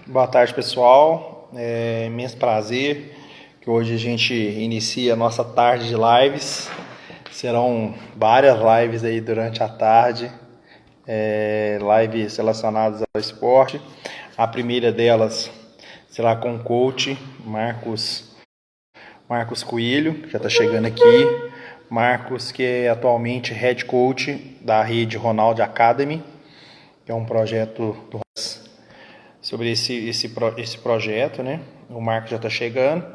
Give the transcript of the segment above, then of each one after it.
Boa tarde, pessoal. É imenso prazer que hoje a gente inicia a nossa tarde de lives. Serão várias lives aí durante a tarde, lives relacionadas ao esporte. A primeira delas será com o coach Marcos Coelho, que já está chegando aqui. Marcos, que é atualmente head coach da rede Ronaldo Academy, que é um projeto sobre esse projeto, né? O Marcos já está chegando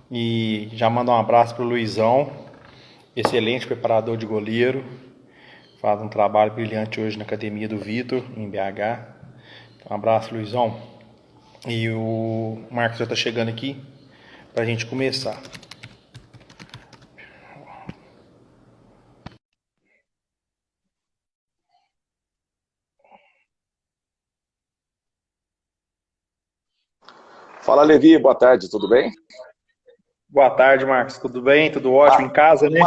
e já manda um abraço para o Luizão, excelente preparador de goleiro, faz um trabalho brilhante hoje na academia do Vitor, em BH. Então, um abraço, Luizão. E o Marcos já está chegando aqui para a gente começar. Fala, Levi, boa tarde, tudo bem? Boa tarde, Marcos. Tudo bem? Tudo ótimo em casa, né?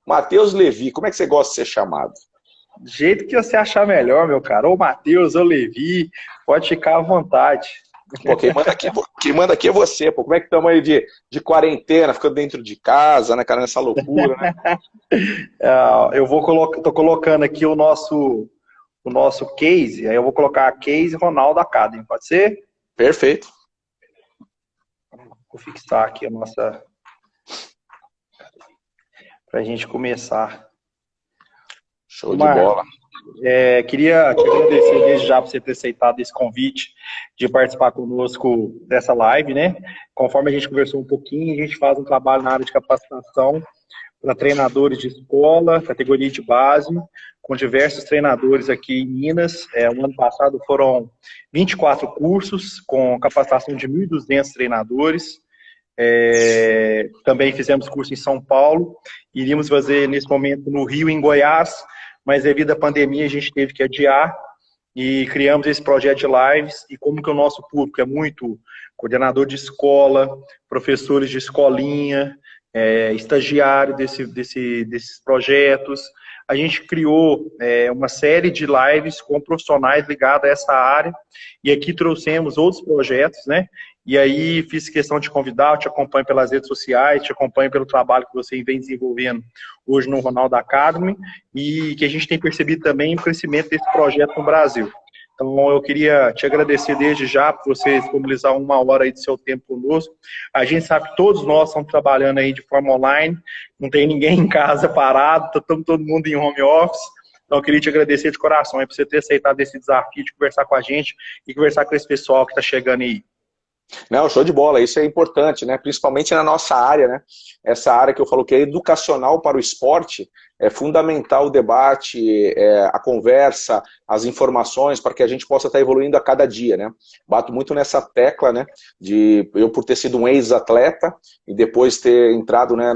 Matheus Levi, como é que você gosta de ser chamado? Do jeito que você achar melhor, meu cara. Ou Matheus, ou Levi, pode ficar à vontade. Pô, quem manda aqui é você, pô. Como é que estamos aí de quarentena, ficando dentro de casa, né, cara, nessa loucura, né? Tô colocando aqui o nosso case, aí eu vou colocar case Ronaldo Academy, pode ser? Perfeito. Vou fixar aqui a nossa, pra gente começar. Show de Marco, bola. queria te agradecer desde já por você ter aceitado esse convite de participar conosco dessa live, né? Conforme a gente conversou um pouquinho, a gente faz um trabalho na área de capacitação para treinadores de escola, categoria de base, com diversos treinadores aqui em Minas. O ano passado foram 24 cursos, com capacitação de 1.200 treinadores. Também fizemos curso em São Paulo, iríamos fazer nesse momento no Rio e em Goiás, mas devido à pandemia a gente teve que adiar e criamos esse projeto de lives. E como que o nosso público é muito coordenador de escola, professores de escolinha, estagiário desses projetos, a gente criou uma série de lives com profissionais ligados a essa área, e aqui trouxemos outros projetos, né? E aí fiz questão de convidar, eu te acompanho pelas redes sociais, te acompanho pelo trabalho que você vem desenvolvendo hoje no Ronaldo Academy, e que a gente tem percebido também o crescimento desse projeto no Brasil. Então, eu queria te agradecer desde já por você disponibilizar uma hora aí do seu tempo conosco. A gente sabe que todos nós estamos trabalhando aí de forma online, não tem ninguém em casa parado, estamos todo mundo em home office. Então, eu queria te agradecer de coração aí por você ter aceitado esse desafio de conversar com a gente e conversar com esse pessoal que está chegando aí. Não, show de bola, isso é importante, né? Principalmente na nossa área, né? Essa área que eu falo que é educacional para o esporte, é fundamental o debate, a conversa, as informações, para que a gente possa estar evoluindo a cada dia, né? Bato muito nessa tecla, né? De eu por ter sido um ex-atleta e depois ter entrado, né,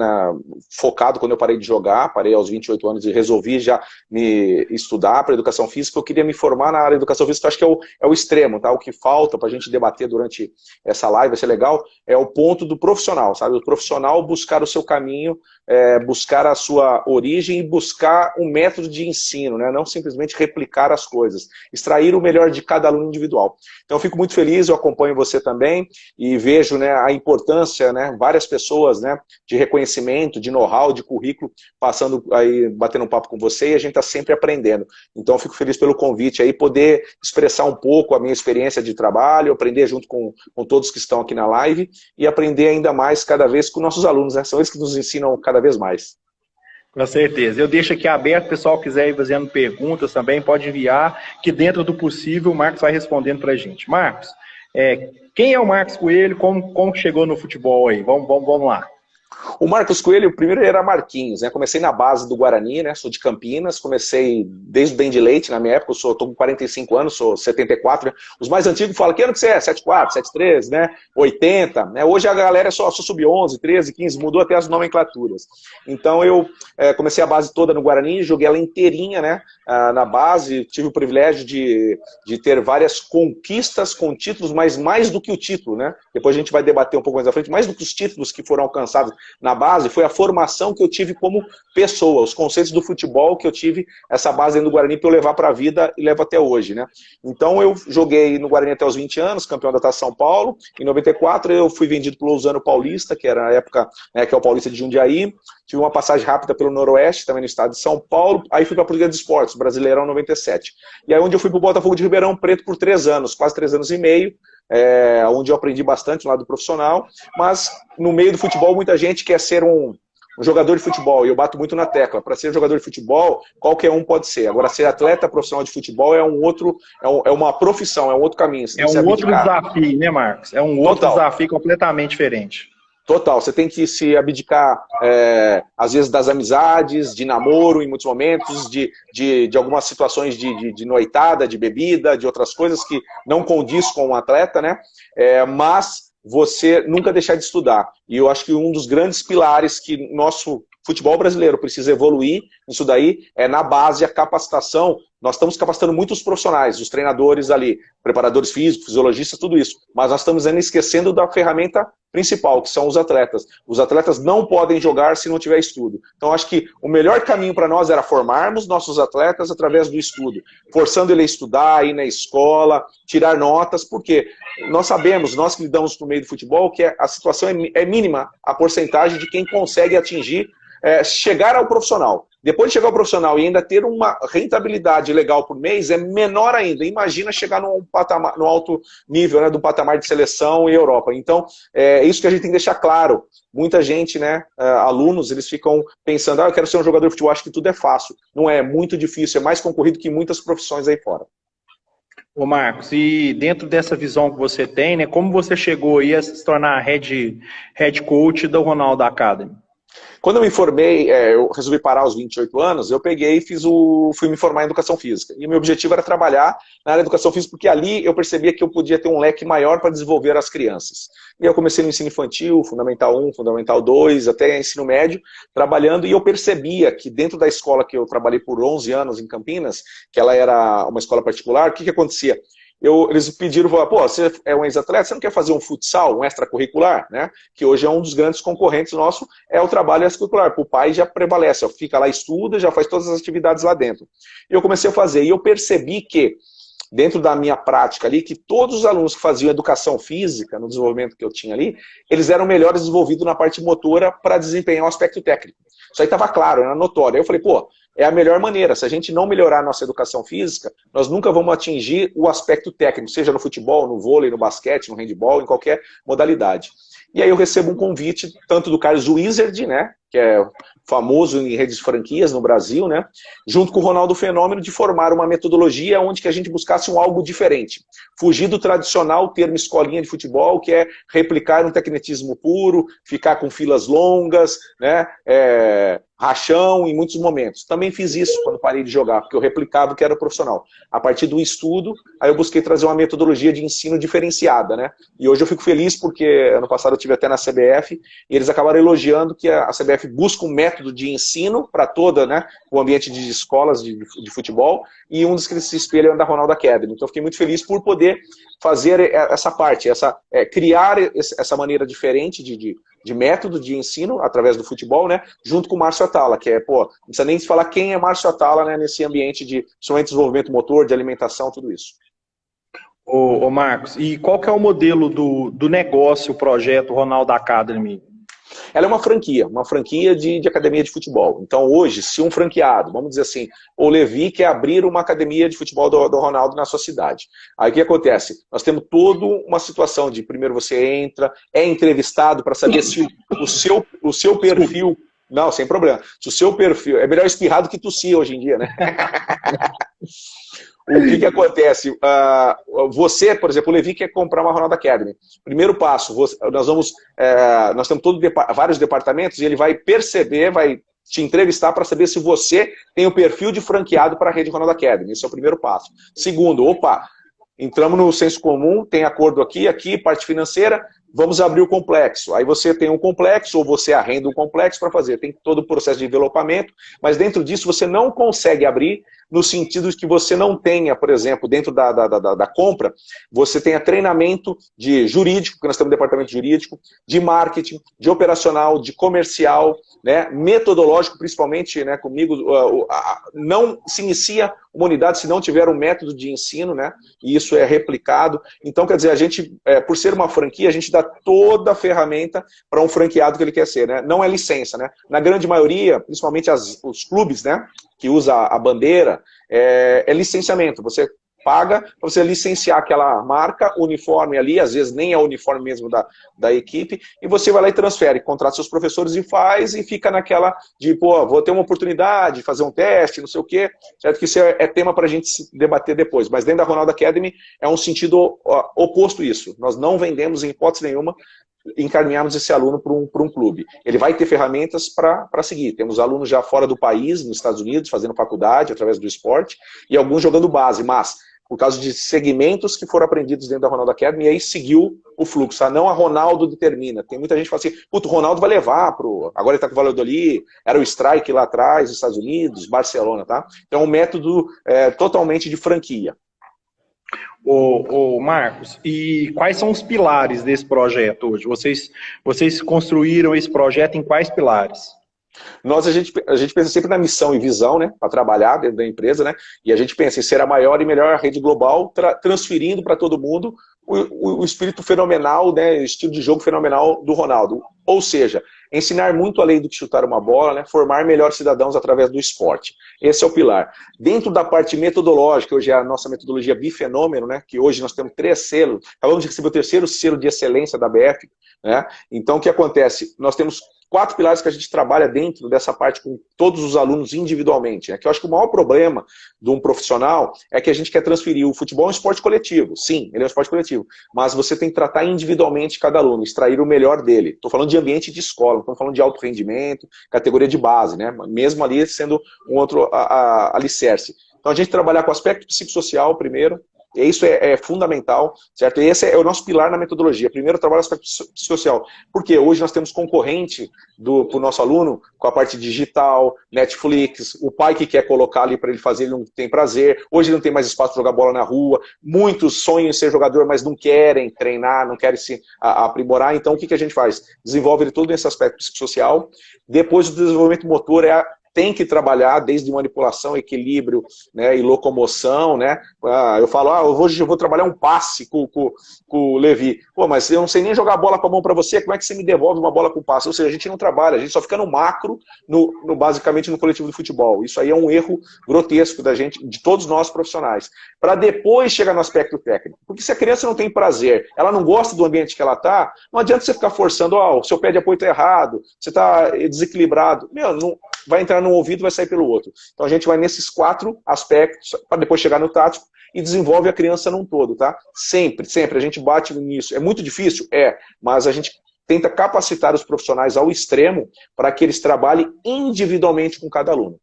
focado quando eu parei de jogar, parei aos 28 anos e resolvi já me estudar para educação física. Eu queria me formar na área de educação física, acho que é o extremo, tá? O que falta para a gente debater durante essa live, vai ser legal, é o ponto do profissional, sabe? O profissional buscar o seu caminho, buscar a sua origem e buscar um método de ensino, né? Não simplesmente replicar as coisas, extrair o melhor de cada aluno individual. Então eu fico muito feliz, eu acompanho você também e vejo, né, a importância, né, várias pessoas, né, de reconhecimento, de know-how, de currículo, passando aí, batendo um papo com você, e a gente está sempre aprendendo. Então eu fico feliz pelo convite aí, poder expressar um pouco a minha experiência de trabalho, aprender junto com todos que estão aqui na live e aprender ainda mais cada vez com nossos alunos, né? São eles que nos ensinam cada vez mais. Com certeza. Eu deixo aqui aberto, o pessoal quiser ir fazendo perguntas também, pode enviar, que dentro do possível o Marcos vai respondendo para a gente. Marcos, quem é o Marcos Coelho? Como chegou no futebol aí? Vamos lá. O Marcos Coelho, primeiro era Marquinhos, né? Comecei na base do Guarani, né? Sou de Campinas, comecei desde bem de leite na minha época, tô com 45 anos, sou 74, né? Os mais antigos falam, que ano que você é? 74, 73, né? 80, né? Hoje a galera é só sub-11, 13, 15, mudou até as nomenclaturas. Então eu comecei a base toda no Guarani, joguei ela inteirinha, né? Na base, tive o privilégio de ter várias conquistas com títulos, mas mais do que o título, né? Depois a gente vai debater um pouco mais à frente, mais do que os títulos que foram alcançados na base foi a formação que eu tive como pessoa, os conceitos do futebol que eu tive, essa base dentro do Guarani para eu levar para a vida e levo até hoje, né? Então eu joguei no Guarani até os 20 anos, campeão da Taça São Paulo. Em 94 eu fui vendido pelo Lousano Paulista, que era a época, né, que é o Paulista de Jundiaí. Tive uma passagem rápida pelo Noroeste, também no estado de São Paulo. Aí fui para a Portuguesa de Esportes, Brasileirão 97. E aí onde eu fui para o Botafogo de Ribeirão Preto por 3 anos, quase 3 anos e meio, onde eu aprendi bastante no lado profissional. Mas no meio do futebol muita gente quer ser um jogador de futebol, e eu bato muito na tecla. Para ser jogador de futebol, qualquer um pode ser. Agora, ser atleta profissional de futebol é uma profissão, é um outro caminho. É um outro desafio, né, Marcos? É um outro desafio completamente diferente. Total, você tem que se abdicar, às vezes, das amizades, de namoro em muitos momentos, de algumas situações de noitada, de bebida, de outras coisas que não condiz com um atleta, né? Mas você nunca deixar de estudar. E eu acho que um dos grandes pilares que nosso futebol brasileiro precisa evoluir nisso daí é na base a capacitação. Nós estamos capacitando muitos profissionais, os treinadores ali, preparadores físicos, fisiologistas, tudo isso. Mas nós estamos ainda esquecendo da ferramenta principal, que são os atletas. Os atletas não podem jogar se não tiver estudo. Então, acho que o melhor caminho para nós era formarmos nossos atletas através do estudo, forçando ele a estudar, ir na escola, tirar notas, porque nós sabemos, nós que lidamos com o meio do futebol, que a situação é mínima, a porcentagem de quem consegue atingir, chegar ao profissional. Depois de chegar ao profissional e ainda ter uma rentabilidade legal por mês, é menor ainda. Imagina chegar num patamar, no alto nível, né, do patamar de seleção e Europa. Então, é isso que a gente tem que deixar claro. Muita gente, né, alunos, eles ficam pensando, eu quero ser um jogador de futebol, acho que tudo é fácil. Não é, muito difícil, é mais concorrido que muitas profissões aí fora. Ô Marcos, e dentro dessa visão que você tem, né, como você chegou aí a se tornar head coach do Ronaldo Academy? Quando eu me formei, eu resolvi parar aos 28 anos, eu peguei e fui me formar em Educação Física. E o meu objetivo era trabalhar na área de Educação Física, porque ali eu percebia que eu podia ter um leque maior para desenvolver as crianças. E eu comecei no ensino infantil, Fundamental 1, Fundamental 2, até ensino médio, trabalhando, e eu percebia que dentro da escola que eu trabalhei por 11 anos em Campinas, que ela era uma escola particular, o que acontecia? Eles pediram, pô, você é um ex-atleta, você não quer fazer um futsal, um extracurricular, né? Que hoje é um dos grandes concorrentes nosso, é o trabalho extracurricular. O pai já prevalece, fica lá, estuda, já faz todas as atividades lá dentro. E eu comecei a fazer, e eu percebi que, dentro da minha prática ali, que todos os alunos que faziam educação física, no desenvolvimento que eu tinha ali, eles eram melhores desenvolvidos na parte motora para desempenhar o aspecto técnico. Isso aí estava claro, era notório. Aí eu falei, pô, é a melhor maneira. Se a gente não melhorar a nossa educação física, nós nunca vamos atingir o aspecto técnico, seja no futebol, no vôlei, no basquete, no handebol, em qualquer modalidade. E aí eu recebo um convite, tanto do Carlos Wizard, né, que é famoso em redes de franquias no Brasil, né, junto com o Ronaldo Fenômeno, de formar uma metodologia onde que a gente buscasse algo diferente. Fugir do tradicional termo escolinha de futebol, que é replicar um tecnicismo puro, ficar com filas longas, né, rachão em muitos momentos. Também fiz isso quando parei de jogar, porque eu replicava o que era profissional. A partir do estudo, aí eu busquei trazer uma metodologia de ensino diferenciada, né? E hoje eu fico feliz porque ano passado eu estive até na CBF e eles acabaram elogiando que a CBF busca um método de ensino para toda, né, o ambiente de escolas de futebol, e um dos que se espelham é da Ronaldo Academy. Então eu fiquei muito feliz por poder fazer essa parte, criar essa maneira diferente de método de ensino através do futebol, né, junto com o Márcio Atala, que não precisa nem se falar quem é Márcio Atala, né, nesse ambiente de somente desenvolvimento motor, de alimentação, tudo isso. Ô Marcos, e qual que é o modelo do negócio, o projeto Ronaldo Academy? Ela é uma franquia de academia de futebol. Então hoje, se um franqueado, vamos dizer assim, o Levi quer abrir uma academia de futebol do Ronaldo na sua cidade. Aí o que acontece? Nós temos toda uma situação de, primeiro você entra, é entrevistado para saber se o seu perfil... Não, sem problema. Se o seu perfil... É melhor espirrar do que tossir hoje em dia, né? O que acontece? Você, por exemplo, o Levi quer comprar uma Ronaldo Academy. Primeiro passo, nós temos vários departamentos e ele vai perceber, vai te entrevistar para saber se você tem o perfil de franqueado para a rede Ronaldo Academy. Esse é o primeiro passo. Segundo, entramos no senso comum, tem acordo aqui, parte financeira, vamos abrir o complexo. Aí você tem um complexo, ou você arrenda um complexo para fazer. Tem todo o processo de envelopamento, mas dentro disso você não consegue abrir no sentido de que você não tenha, por exemplo, dentro da compra, você tenha treinamento de jurídico, porque nós temos um departamento jurídico, de marketing, de operacional, de comercial, né, metodológico, principalmente, né, comigo, não se inicia uma unidade se não tiver um método de ensino, né, e isso é replicado. Então, quer dizer, a gente, por ser uma franquia, a gente dá toda a ferramenta para um franqueado que ele quer ser, né, não é licença, né, na grande maioria, principalmente os clubes, né, que usa a bandeira, é licenciamento. Você paga para você licenciar aquela marca, uniforme ali, às vezes nem é o uniforme mesmo da equipe, e você vai lá e transfere, contrata seus professores e faz, e fica naquela de, pô, vou ter uma oportunidade de fazer um teste, não sei o quê, certo? Que isso é tema para a gente debater depois. Mas dentro da Ronaldo Academy é um sentido oposto a isso. Nós não vendemos, em hipótese nenhuma, encaminharmos esse aluno para um clube. Ele vai ter ferramentas para seguir. Temos alunos já fora do país, nos Estados Unidos, fazendo faculdade através do esporte, e alguns jogando base, mas por causa de segmentos que foram aprendidos dentro da Ronaldo Academy, e aí seguiu o fluxo, tá? Não a Ronaldo determina. Tem muita gente que fala assim, puto, o Ronaldo vai levar agora ele tá com o Valladolid, era o Strike lá atrás, nos Estados Unidos, Barcelona, tá? Então é um método totalmente de franquia. Ô Marcos, e quais são os pilares desse projeto hoje? Vocês construíram esse projeto em quais pilares? A gente pensa sempre na missão e visão, né, para trabalhar dentro da empresa, né, e a gente pensa em ser a maior e melhor rede global, transferindo para todo mundo o espírito fenomenal, né, o estilo de jogo fenomenal do Ronaldo. Ou seja, ensinar muito além do que chutar uma bola, né, formar melhores cidadãos através do esporte. Esse é o pilar. Dentro da parte metodológica, hoje é a nossa metodologia bifenômeno, né, que hoje nós temos 3 selos, acabamos de receber o 3º selo de excelência da BF, né, então o que acontece? Nós temos 4 pilares que a gente trabalha dentro dessa parte com todos os alunos individualmente, né? Que eu acho que o maior problema de um profissional é que a gente quer transferir o futebol a um esporte coletivo. Sim, ele é um esporte coletivo, mas você tem que tratar individualmente cada aluno, extrair o melhor dele. Estou falando de ambiente de escola, não estou falando de alto rendimento, categoria de base, né? Mesmo ali sendo um outro alicerce. Então a gente trabalhar com o aspecto psicossocial primeiro, e isso é fundamental, certo? E esse é o nosso pilar na metodologia. Primeiro, trabalho o aspecto social. Porque hoje nós temos concorrente para o nosso aluno com a parte digital, Netflix, o pai que quer colocar ali para ele fazer, ele não tem prazer. Hoje ele não tem mais espaço para jogar bola na rua. Muitos sonham em ser jogador, mas não querem treinar, não querem se aprimorar. Então, o que a gente faz? Desenvolve ele todo nesse aspecto psicossocial. Depois, o desenvolvimento motor tem que trabalhar desde manipulação, equilíbrio, né, e locomoção, né? Eu falo, hoje eu vou trabalhar um passe com o Levi. Pô, mas eu não sei nem jogar bola com a mão para você, como é que você me devolve uma bola com passe? Ou seja, a gente não trabalha, a gente só fica no macro, basicamente no coletivo de futebol. Isso aí é um erro grotesco da gente, de todos nós profissionais. Para depois chegar no aspecto técnico. Porque se a criança não tem prazer, ela não gosta do ambiente que ela está, não adianta você ficar forçando, o seu pé de apoio está errado, você está desequilibrado. Meu, não vai entrar num ouvido e vai sair pelo outro. Então a gente vai nesses 4 aspectos para depois chegar no tático e desenvolve a criança num todo, tá? Sempre, sempre, a gente bate nisso. É muito difícil? Mas a gente tenta capacitar os profissionais ao extremo para que eles trabalhem individualmente com cada aluno.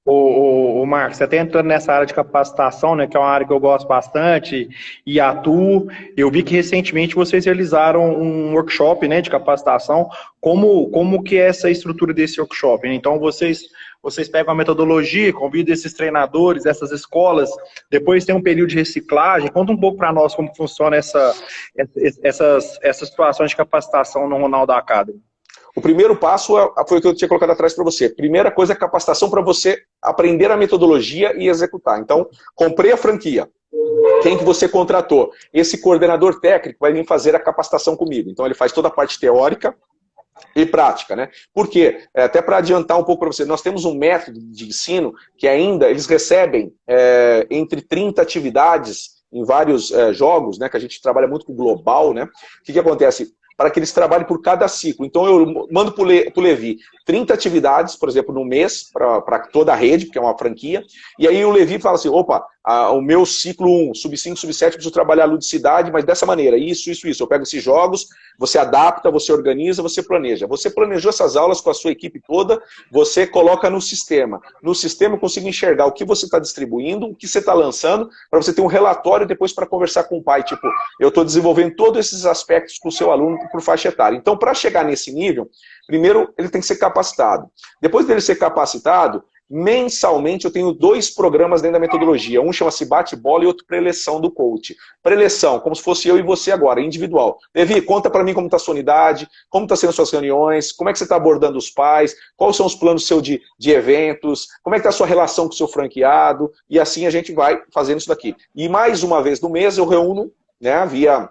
O Marcos, você está entrando nessa área de capacitação, né, que é uma área que eu gosto bastante e atuo. Eu vi que recentemente vocês realizaram um workshop, né, de capacitação. Como que é essa estrutura desse workshop? Então, vocês pegam a metodologia, convidam esses treinadores, essas escolas, depois tem um período de reciclagem. Conta um pouco para nós como funciona essas situações de capacitação no Ronaldo Academy. O primeiro passo foi o que eu tinha colocado atrás para você. Primeira coisa é capacitação para você aprender a metodologia e executar. Então, comprei a franquia. Quem que você contratou? Esse coordenador técnico vai vir fazer a capacitação comigo. Então, ele faz toda a parte teórica e prática, né? Por quê? Até para adiantar um pouco para você, nós temos um método de ensino que ainda, eles recebem entre 30 atividades em vários jogos, né? Que a gente trabalha muito com o global, né? O que acontece? Para que eles trabalhem por cada ciclo. Então eu mando para o Levi 30 atividades, por exemplo, no mês, para toda a rede, porque é uma franquia, e aí o Levi fala assim, opa, o meu ciclo 1, sub 5, sub 7, preciso trabalhar a ludicidade, mas dessa maneira, isso. Eu pego esses jogos, você adapta, você organiza, você planeja. Você planejou essas aulas com a sua equipe toda, você coloca no sistema. No sistema eu consigo enxergar o que você está distribuindo, o que você está lançando, para você ter um relatório depois para conversar com o pai. Tipo, eu estou desenvolvendo todos esses aspectos com o seu aluno por faixa etária. Então, para chegar nesse nível, primeiro ele tem que ser capacitado. Depois dele ser capacitado, mensalmente eu tenho 2 programas dentro da metodologia. Um chama-se bate-bola e outro preleção do coach. Preleção, como se fosse eu e você agora, individual. Levi, conta para mim como está a sua unidade, como está sendo suas reuniões, como é que você está abordando os pais, quais são os planos seus de eventos, como é que está a sua relação com o seu franqueado, e assim a gente vai fazendo isso daqui. E mais uma vez no mês eu reúno, né, via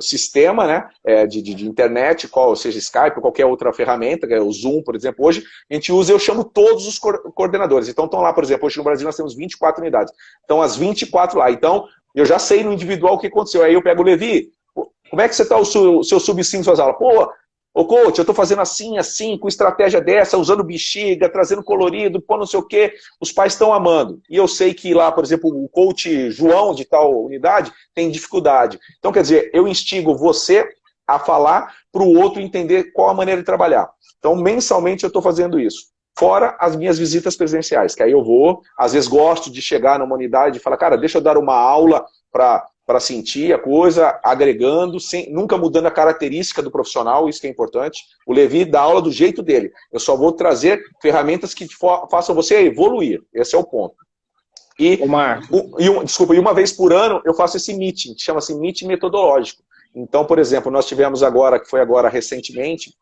sistema, né, de internet, seja Skype ou qualquer outra ferramenta, que é o Zoom, por exemplo. Hoje a gente usa, eu chamo todos os coordenadores. Então estão lá, por exemplo, hoje no Brasil nós temos 24 unidades. Então as 24 lá. Então eu já sei no individual o que aconteceu. Aí eu pego o Levi, como é que você está o seu sub-5 suas aulas? Pô, ô coach, eu estou fazendo assim, com estratégia dessa, usando bexiga, trazendo colorido, pô, não sei o quê, os pais estão amando. E eu sei que lá, por exemplo, o coach João de tal unidade tem dificuldade. Então, quer dizer, eu instigo você a falar para o outro entender qual a maneira de trabalhar. Então, mensalmente eu estou fazendo isso. Fora as minhas visitas presenciais, que aí eu vou, às vezes gosto de chegar numa unidade e falar, cara, deixa eu dar uma aula para sentir a coisa, agregando, nunca mudando a característica do profissional, isso que é importante. O Levi dá aula do jeito dele. Eu só vou trazer ferramentas que façam você evoluir. Esse é o ponto. Desculpa, e uma vez por ano eu faço esse meeting, que chama-se meeting metodológico. Então, por exemplo, nós tivemos agora, que foi agora recentemente,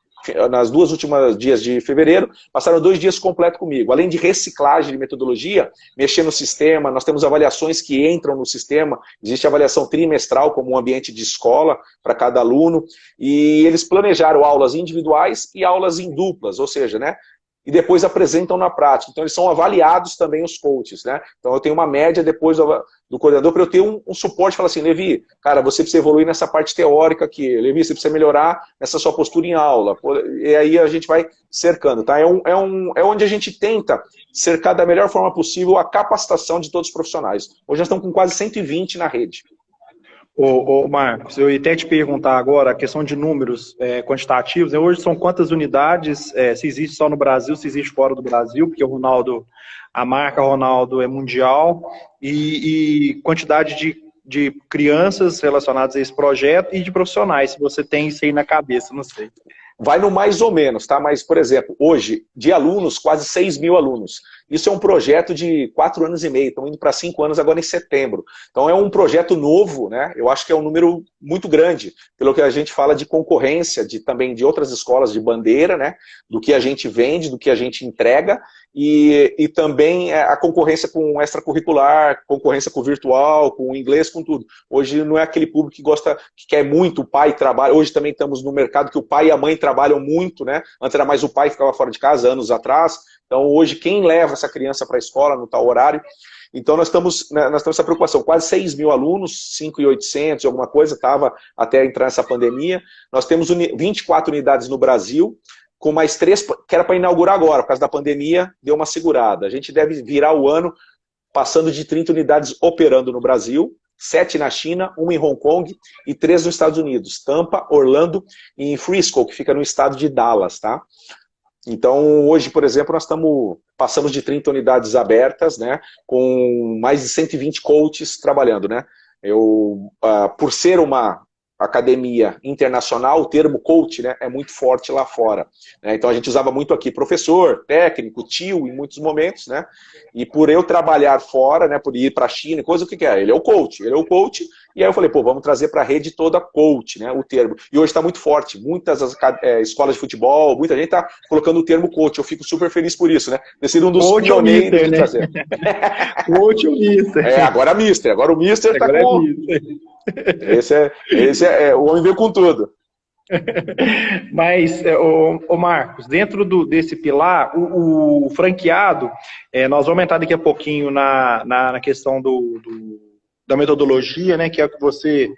nas 2 últimas dias de fevereiro, passaram 2 dias completos comigo. Além de reciclagem de metodologia, mexer no sistema, nós temos avaliações que entram no sistema, existe avaliação trimestral como um ambiente de escola para cada aluno, e eles planejaram aulas individuais e aulas em duplas, ou seja, né, e depois apresentam na prática. Então eles são avaliados também os coaches, né? Então eu tenho uma média depois do coordenador para eu ter um suporte, falar assim, Levi, cara, você precisa evoluir nessa parte teórica aqui, Levi, você precisa melhorar nessa sua postura em aula, e aí a gente vai cercando, tá? É onde a gente tenta cercar da melhor forma possível a capacitação de todos os profissionais. Hoje nós estamos com quase 120 na rede. Ô Marcos, eu ia até te perguntar agora a questão de números quantitativos, né? Hoje são quantas unidades, se existe só no Brasil, se existe fora do Brasil, porque a marca Ronaldo é mundial, e quantidade de crianças relacionadas a esse projeto e de profissionais, se você tem isso aí na cabeça, não sei. Vai no mais ou menos, tá? Mas, por exemplo, hoje, de alunos, quase 6 mil alunos. Isso é um projeto de 4 anos e meio, estão indo para 5 anos agora em setembro. Então é um projeto novo, né? Eu acho que é um número muito grande, pelo que a gente fala de concorrência, também de outras escolas de bandeira, né? Do que a gente vende, do que a gente entrega, e também a concorrência com extracurricular, concorrência com virtual, com inglês, com tudo. Hoje não é aquele público que quer muito, o pai trabalha. Hoje também estamos no mercado que o pai e a mãe trabalham muito, né? Antes era mais o pai que ficava fora de casa, anos atrás. Então hoje quem leva essa criança para a escola no tal horário? Então nós temos essa preocupação, quase 6 mil alunos, 5.800 e alguma coisa, estava até entrar essa pandemia. Nós temos 24 unidades no Brasil, com mais 3, que era para inaugurar agora, por causa da pandemia, deu uma segurada. A gente deve virar o ano passando de 30 unidades operando no Brasil, 7 na China, 1 em Hong Kong e 3 nos Estados Unidos, Tampa, Orlando e em Frisco, que fica no estado de Dallas, tá? Então, hoje, por exemplo, nós passamos de 30 unidades abertas, né, com mais de 120 coaches trabalhando, né? Por ser uma academia internacional, o termo coach, né, é muito forte lá fora, né? Então a gente usava muito aqui professor, técnico, tio em muitos momentos, né? E por eu trabalhar fora, né, por ir para a China, coisa, o que é? Ele é o coach, e aí eu falei, pô, vamos trazer para a rede toda coach, né, o termo. E hoje está muito forte, muitas escolas de futebol, muita gente está colocando o termo coach, eu fico super feliz por isso, né? Ter sido um dos pioneiros de trazer. Coach ou mister? Agora mister, agora o mister está com... Esse é o homem veio com tudo. Mas, ô Marcos, dentro desse pilar, o franqueado, nós vamos entrar daqui a pouquinho na questão da metodologia, né, que é o que você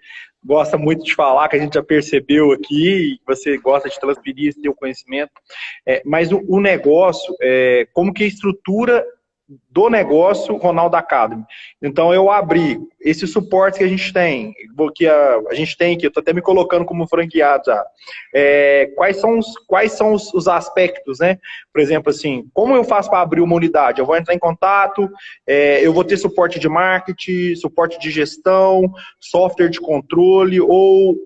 gosta muito de falar, que a gente já percebeu aqui, que você gosta de transferir esse seu conhecimento, mas o negócio, como que a estrutura do negócio Ronaldo Academy. Então eu abri esse suporte que a gente tem, que eu estou até me colocando como franqueado já. Quais são os aspectos, né? Por exemplo, assim, como eu faço para abrir uma unidade? Eu vou entrar em contato, eu vou ter suporte de marketing, suporte de gestão, software de controle, ou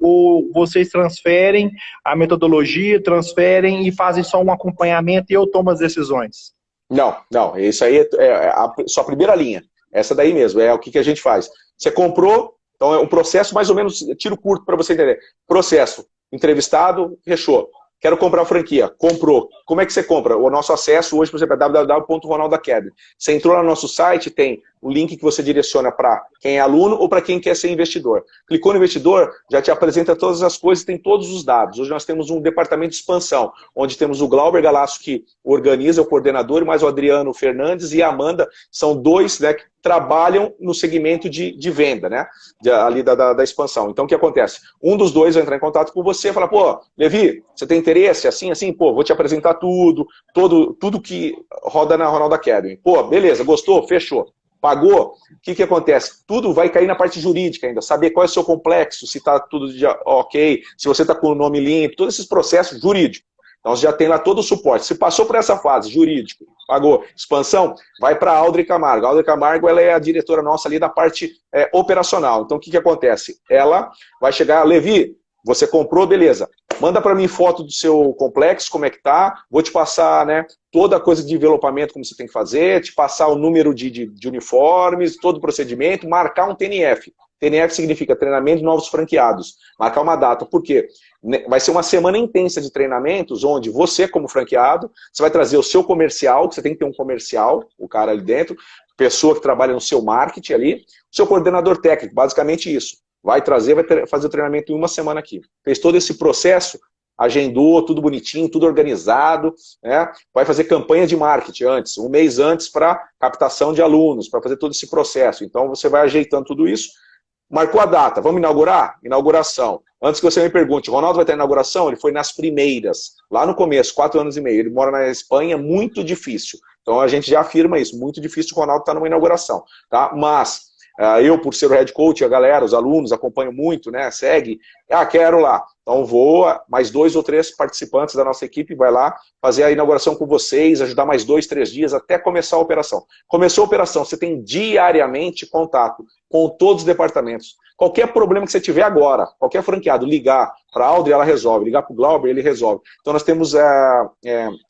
vocês transferem a metodologia, transferem e fazem só um acompanhamento e eu tomo as decisões? Não, isso aí é a sua primeira linha. Essa daí mesmo, é o que a gente faz. Você comprou, então é um processo mais ou menos, tiro curto para você entender. Processo, entrevistado, fechou. Quero comprar a franquia, comprou. Como é que você compra? O nosso acesso hoje, por exemplo, é www.ronaldoacademy. Você entrou no nosso site, tem o link que você direciona para quem é aluno ou para quem quer ser investidor. Clicou no investidor, já te apresenta todas as coisas, tem todos os dados. Hoje nós temos um departamento de expansão, onde temos o Glauber Galasso, que organiza, o coordenador, mais o Adriano Fernandes e a Amanda, são dois, né, que trabalham no segmento de venda, né, ali da expansão. Então o que acontece? Um dos dois vai entrar em contato com você e falar, pô, Levi, você tem interesse? Assim, pô, vou te apresentar tudo que roda na Ronaldo Academy. Pô, beleza, gostou? Fechou. Pagou? O que acontece? Tudo vai cair na parte jurídica ainda, saber qual é o seu complexo, se está tudo ok, se você está com o nome limpo, todos esses processos jurídicos. Então você já tem lá todo o suporte. Se passou por essa fase, jurídico, pagou, expansão, vai para a Audrey Camargo. A Audrey Camargo, ela é a diretora nossa ali da parte operacional. Então o que acontece? Ela vai chegar, Levi, você comprou, beleza. Manda para mim foto do seu complexo, como é que tá. Vou te passar, né, toda a coisa de envelopamento, como você tem que fazer, te passar o número de uniformes, todo o procedimento, marcar um TNF. TNF significa treinamento de novos franqueados. Marcar uma data. Por quê? Vai ser uma semana intensa de treinamentos, onde você, como franqueado, você vai trazer o seu comercial, que você tem que ter um comercial, o cara ali dentro, pessoa que trabalha no seu marketing ali, o seu coordenador técnico, basicamente isso. Vai trazer, fazer o treinamento em uma semana aqui. Fez todo esse processo, agendou, tudo bonitinho, tudo organizado, né? Vai fazer campanha de marketing antes, um mês antes para captação de alunos, para fazer todo esse processo. Então você vai ajeitando tudo isso. Marcou a data, vamos inaugurar? Inauguração. Antes que você me pergunte, o Ronaldo vai ter inauguração? Ele foi nas primeiras, lá no começo, 4 anos e meio. Ele mora na Espanha, muito difícil. Então a gente já afirma isso, muito difícil o Ronaldo estar numa inauguração. Tá? Mas eu, por ser o head coach, a galera, os alunos, acompanham muito, né? Segue. Quero lá. Então vou, mais 2 ou 3 participantes da nossa equipe, vai lá fazer a inauguração com vocês, ajudar mais 2, 3 dias até começar a operação. Começou a operação, você tem diariamente contato com todos os departamentos. Qualquer problema que você tiver agora, qualquer franqueado, ligar para a Audrey, ela resolve. Ligar para o Glauber, ele resolve. Então nós temos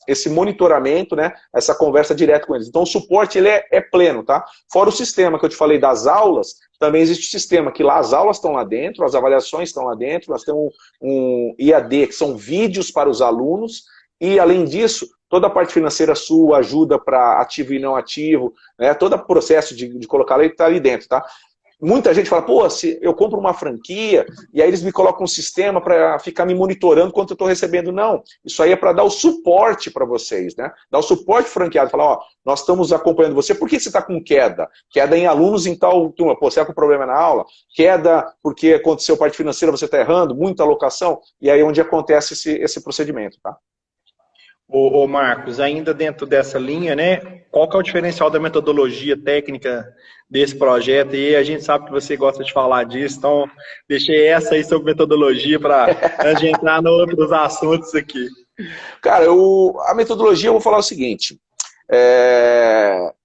esse monitoramento, né, essa conversa direta com eles. Então o suporte ele é pleno, tá? Fora o sistema que eu te falei das aulas, também existe o sistema que lá as aulas estão lá dentro, as avaliações estão lá dentro, nós temos um IAD, que são vídeos para os alunos, e além disso, toda a parte financeira sua, ajuda para ativo e não ativo, né, todo o processo de colocar lá está ali dentro, tá? Muita gente fala, pô, se eu compro uma franquia e aí eles me colocam um sistema para ficar me monitorando quanto eu estou recebendo. Não, isso aí é para dar o suporte para vocês, né? Dar o suporte franqueado, falar, ó, nós estamos acompanhando você, por que você está com queda? Queda em alunos em tal turma, pô, você está com problema na aula? Queda porque aconteceu parte financeira, você está errando, muita alocação, e aí é onde acontece esse procedimento, tá? Ô Marcos, ainda dentro dessa linha, né, qual que é o diferencial da metodologia técnica desse projeto? E a gente sabe que você gosta de falar disso, então deixei essa aí sobre metodologia para a gente entrar em outros assuntos aqui. Cara, a metodologia, eu vou falar o seguinte,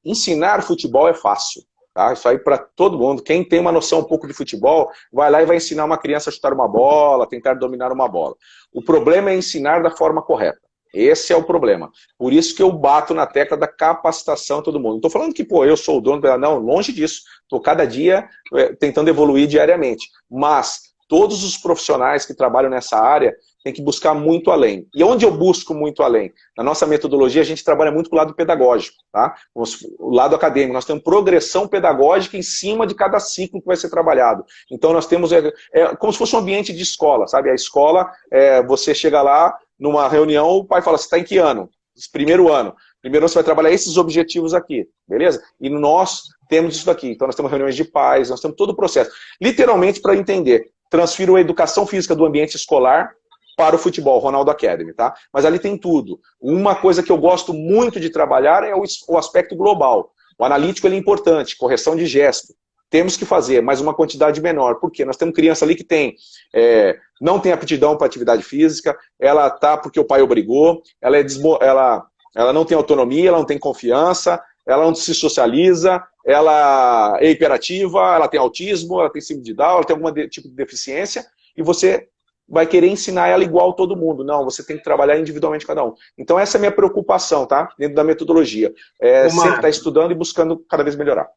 ensinar futebol é fácil. Tá? Isso aí para todo mundo. Quem tem uma noção um pouco de futebol, vai lá e vai ensinar uma criança a chutar uma bola, tentar dominar uma bola. O problema é ensinar da forma correta. Esse é o problema. Por isso que eu bato na tecla da capacitação de todo mundo. Não estou falando que, pô, eu sou o dono dela, não, longe disso. Estou cada dia tentando evoluir diariamente. Mas todos os profissionais que trabalham nessa área têm que buscar muito além. E onde eu busco muito além? Na nossa metodologia, a gente trabalha muito com o lado pedagógico, tá? O lado acadêmico. Nós temos progressão pedagógica em cima de cada ciclo que vai ser trabalhado. Então, nós temos como se fosse um ambiente de escola, sabe? A escola, você chega lá, numa reunião, o pai fala, você está em que ano? Primeiro ano. Primeiro ano você vai trabalhar esses objetivos aqui, beleza? E nós temos isso daqui. Então nós temos reuniões de pais, nós temos todo o processo. Literalmente, para entender, transfiro a educação física do ambiente escolar para o futebol, Ronaldo Academy, tá? Mas ali tem tudo. Uma coisa que eu gosto muito de trabalhar é o aspecto global. O analítico ele é importante, correção de gesto. Temos que fazer, mas uma quantidade menor. Por quê? Nós temos criança ali que não tem aptidão para atividade física, ela tá porque o pai obrigou, ela não tem autonomia, ela não tem confiança, ela não se socializa, ela é hiperativa, ela tem autismo, ela tem síndrome de Down, ela tem algum tipo de deficiência, e você vai querer ensinar ela igual a todo mundo. Não, você tem que trabalhar individualmente cada um. Então essa é a minha preocupação, tá? Dentro da metodologia. Sempre estar estudando e buscando cada vez melhorar.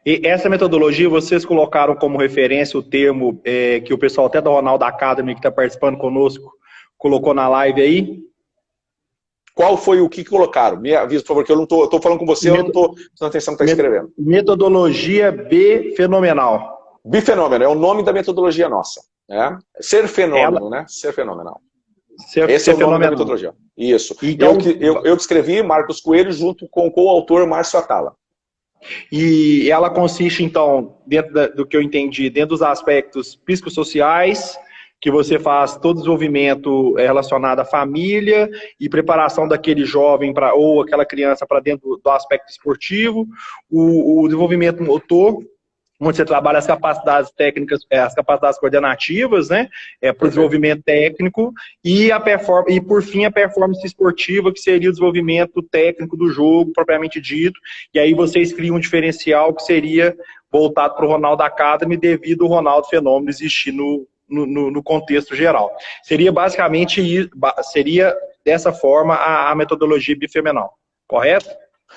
E essa metodologia, vocês colocaram como referência o termo que o pessoal até da Ronaldo Academy, que está participando conosco, colocou na live aí? Qual foi o que colocaram? Me avisa, por favor, que eu não estou falando com você, eu não estou prestando atenção no que está escrevendo. Metodologia B-fenomenal. Bifenômeno, é o nome da metodologia nossa. Né? Ser fenômeno, né? Ser fenomenal. Esse é o nome da metodologia. Isso. Então, eu que escrevi, Marcos Coelho, junto com o coautor Márcio Atala. E ela consiste, então, dentro do que eu entendi, dentro dos aspectos psicossociais, que você faz todo o desenvolvimento relacionado à família e preparação daquele jovem ou aquela criança para dentro do aspecto esportivo, o desenvolvimento motor, onde você trabalha as capacidades técnicas, as capacidades coordenativas, né, para o desenvolvimento técnico, e por fim a performance esportiva, que seria o desenvolvimento técnico do jogo, propriamente dito, e aí vocês criam um diferencial que seria voltado para o Ronaldo Academy, devido ao Ronaldo Fenômeno existir no contexto geral. Seria basicamente, dessa forma a metodologia bifemenal, correto?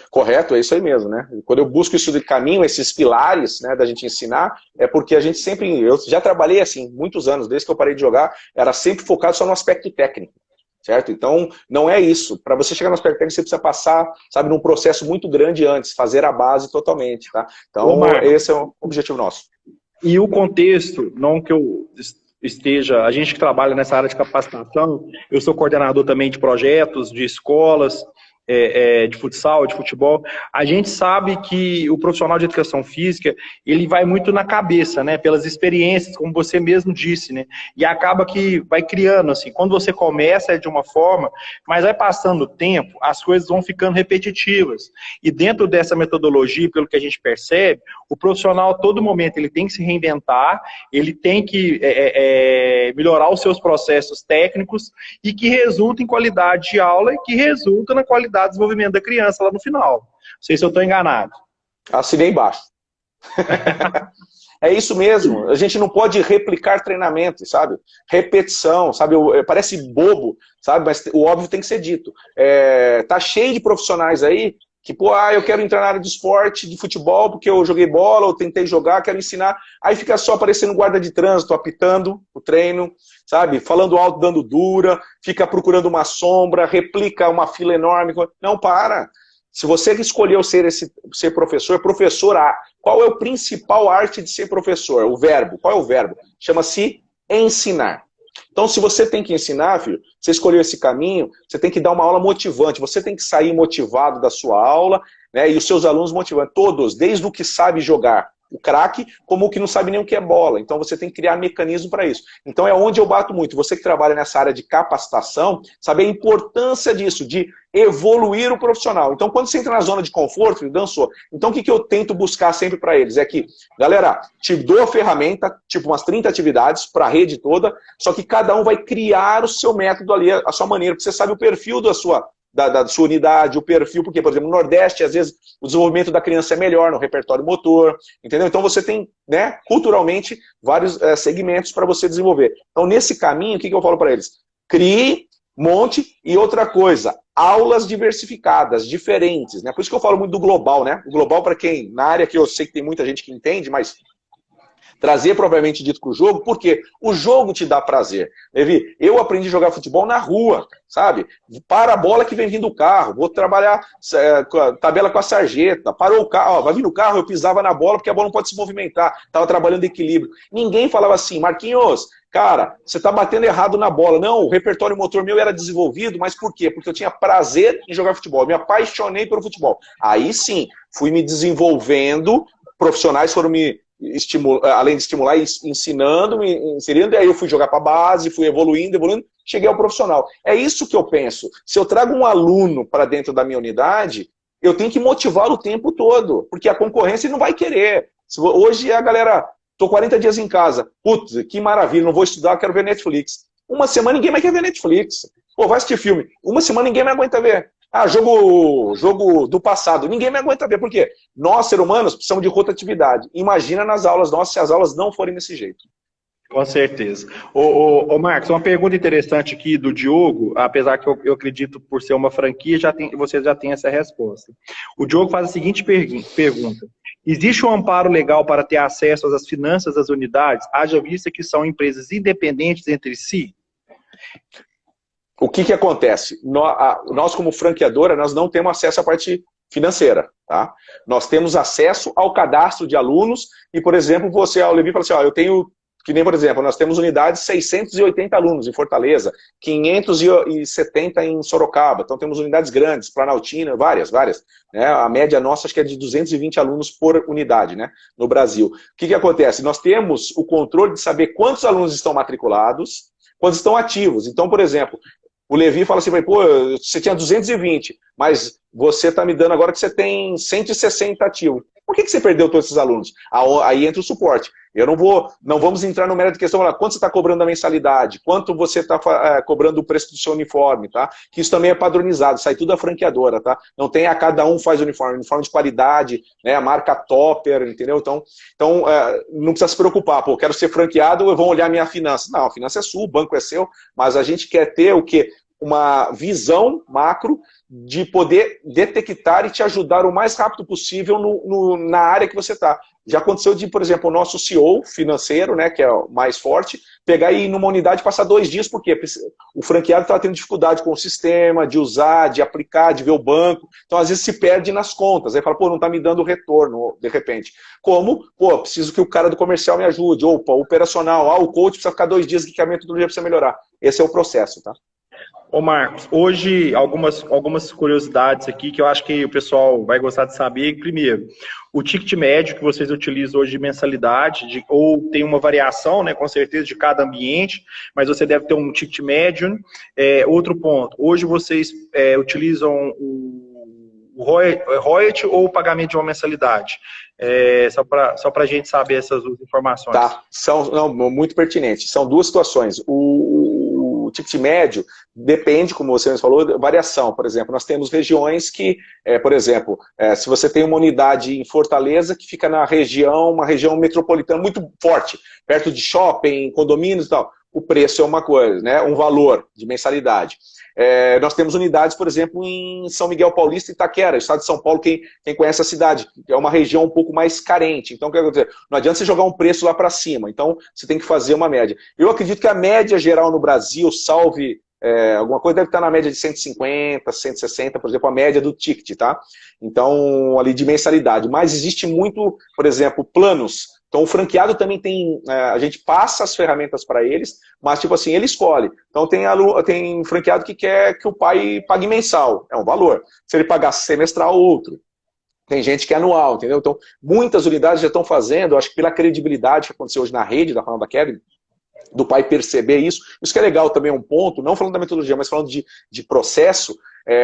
Correto, é isso aí mesmo, né? Quando eu busco isso de caminho, esses pilares, né, da gente ensinar, é porque a gente sempre, eu já trabalhei assim, muitos anos, desde que eu parei de jogar, era sempre focado só no aspecto técnico, certo? Então, não é isso. Para você chegar no aspecto técnico, você precisa passar, sabe, num processo muito grande antes, fazer a base totalmente, tá? Então, esse é o objetivo nosso. E o contexto, não que eu a gente que trabalha nessa área de capacitação, eu sou coordenador também de projetos, de escolas, de futsal, de futebol, a gente sabe que o profissional de educação física, ele vai muito na cabeça, né, pelas experiências, como você mesmo disse, né, e acaba que vai criando, assim, quando você começa é de uma forma, mas vai passando o tempo, as coisas vão ficando repetitivas, e dentro dessa metodologia, pelo que a gente percebe, o profissional, a todo momento, ele tem que se reinventar, ele tem que melhorar os seus processos técnicos, e que resulta em qualidade de aula, e que resulta na qualidade de desenvolvimento da criança lá no final. Não sei se eu estou enganado. Assinei embaixo. É isso mesmo. A gente não pode replicar treinamento, sabe? Repetição, sabe? Parece bobo, sabe? Mas o óbvio tem que ser dito. Tá cheio de profissionais aí que, pô, eu quero entrar na área de esporte, de futebol, porque eu joguei bola, eu tentei jogar, quero ensinar. Aí fica só aparecendo guarda de trânsito, apitando o treino, sabe? Falando alto, dando dura, fica procurando uma sombra, replica uma fila enorme. Não, para. Se você escolheu ser professor, professor A, qual é o principal arte de ser professor? O verbo. Qual é o verbo? Chama-se ensinar. Então, se você tem que ensinar, filho, você escolheu esse caminho, você tem que dar uma aula motivante, você tem que sair motivado da sua aula, né, e os seus alunos motivando, todos, desde o que sabe jogar, o craque, como o que não sabe nem o que é bola. Então, você tem que criar mecanismo para isso. Então, é onde eu bato muito. Você que trabalha nessa área de capacitação, sabe a importância disso, de evoluir o profissional. Então, quando você entra na zona de conforto, ele dançou. Então, o que eu tento buscar sempre para eles? É que, galera, te dou a ferramenta, tipo umas 30 atividades para a rede toda, só que cada um vai criar o seu método ali, a sua maneira, porque você sabe o perfil da sua unidade, o perfil, porque, por exemplo, no Nordeste, às vezes, o desenvolvimento da criança é melhor no repertório motor, entendeu? Então, você tem, né, culturalmente, vários segmentos para você desenvolver. Então, nesse caminho, o que eu falo para eles? Crie, monte, e outra coisa, aulas diversificadas, diferentes, né? Por isso que eu falo muito do global, né? O global, para quem, na área que eu sei que tem muita gente que entende, mas trazer propriamente dito para o jogo, porque o jogo te dá prazer. Levi, eu aprendi a jogar futebol na rua, sabe? Para a bola que vem vindo o carro, vou trabalhar tabela com a sarjeta, parou o carro, ó, vai vir no carro, eu pisava na bola porque a bola não pode se movimentar, estava trabalhando equilíbrio. Ninguém falava assim, Marquinhos, cara, você está batendo errado na bola. Não, o repertório motor meu era desenvolvido, mas por quê? Porque eu tinha prazer em jogar futebol, eu me apaixonei pelo futebol. Aí sim, fui me desenvolvendo, profissionais foram me além de estimular, ensinando, me inserindo, e aí eu fui jogar para a base, fui evoluindo, cheguei ao profissional. É isso que eu penso. Se eu trago um aluno para dentro da minha unidade, eu tenho que motivar o tempo todo, porque a concorrência não vai querer. Hoje a galera, tô 40 dias em casa, putz, que maravilha, não vou estudar, quero ver Netflix. Uma semana ninguém mais quer ver Netflix. Pô, vai assistir filme, uma semana ninguém mais aguenta ver. Ah, jogo do passado, ninguém mais aguenta ver. Por quê? Nós, seres humanos, precisamos de rotatividade. Imagina nas aulas nossas se as aulas não forem desse jeito. Com certeza. Ô, Marcos, uma pergunta interessante aqui do Diogo, apesar que eu acredito por ser uma franquia, você já tem essa resposta. O Diogo faz a seguinte pergunta. Existe um amparo legal para ter acesso às finanças das unidades, haja vista que são empresas independentes entre si? O que acontece? Nós, como franqueadora, nós não temos acesso à parte financeira. Tá? Nós temos acesso ao cadastro de alunos e, por exemplo, você, ao Levi, fala assim, ó, eu tenho... Que nem, por exemplo, nós temos unidades 680 alunos em Fortaleza, 570 em Sorocaba. Então temos unidades grandes, Planaltina, várias. Né? A média nossa acho que é de 220 alunos por unidade, né? No Brasil. O que acontece? Nós temos o controle de saber quantos alunos estão matriculados, quantos estão ativos. Então, por exemplo, o Levi fala assim, pô, você tinha 220, mas você está me dando agora que você tem 160 ativos. Por que você perdeu todos esses alunos? Aí entra o suporte. Não vamos entrar no mérito de questão, quanto você está cobrando a mensalidade, quanto você está cobrando o preço do seu uniforme, tá? Que isso também é padronizado, sai tudo da franqueadora, tá? Não tem a cada um faz uniforme de qualidade, né? A marca Topper, entendeu? Então não precisa se preocupar, pô, quero ser franqueado, eu vou olhar minha finança. Não, a finança é sua, o banco é seu, mas a gente quer ter o quê? Uma visão macro de poder detectar e te ajudar o mais rápido possível na área que você está. Já aconteceu de, por exemplo, o nosso CEO financeiro, né, que é o mais forte, pegar e ir numa unidade e passar 2 dias, porque o franqueado estava tendo dificuldade com o sistema, de usar, de aplicar, de ver o banco. Então, às vezes, se perde nas contas. Aí fala, pô, não está me dando retorno, de repente. Como? Pô, preciso que o cara do comercial me ajude. Opa, o operacional, o coach precisa ficar 2 dias, que a metodologia precisa melhorar. Esse é o processo, tá? Ô Marcos, hoje algumas curiosidades aqui que eu acho que o pessoal vai gostar de saber. Primeiro, o ticket médio que vocês utilizam hoje de mensalidade, ou tem uma variação, né, com certeza, de cada ambiente, mas você deve ter um ticket médio. Outro ponto, hoje vocês utilizam o royalty ou o pagamento de uma mensalidade? Só para a gente saber essas duas informações. Tá, muito pertinentes. São 2 situações. O ticket médio depende, como você falou, da variação. Por exemplo, nós temos regiões que, por exemplo, se você tem uma unidade em Fortaleza que fica na região, uma região metropolitana muito forte, perto de shopping, condomínios e tal, o preço é uma coisa, né? Um valor de mensalidade. Nós temos unidades, por exemplo, em São Miguel Paulista e Itaquera, estado de São Paulo, quem conhece a cidade, é uma região um pouco mais carente. Então, quer dizer, não adianta você jogar um preço lá para cima. Então, você tem que fazer uma média. Eu acredito que a média geral no Brasil, salve alguma coisa, deve estar na média de 150, 160, por exemplo, a média do ticket, tá? Então, ali de mensalidade. Mas existe muito, por exemplo, planos. Então, o franqueado também tem, a gente passa as ferramentas para eles, mas, tipo assim, ele escolhe. Então, tem franqueado que quer que o pai pague mensal, é um valor. Se ele pagar semestral, outro. Tem gente que é anual, entendeu? Então, muitas unidades já estão fazendo, acho que pela credibilidade que aconteceu hoje na rede da Ronaldo Academy, do pai perceber isso. Isso que é legal também, um ponto, não falando da metodologia, mas falando de processo.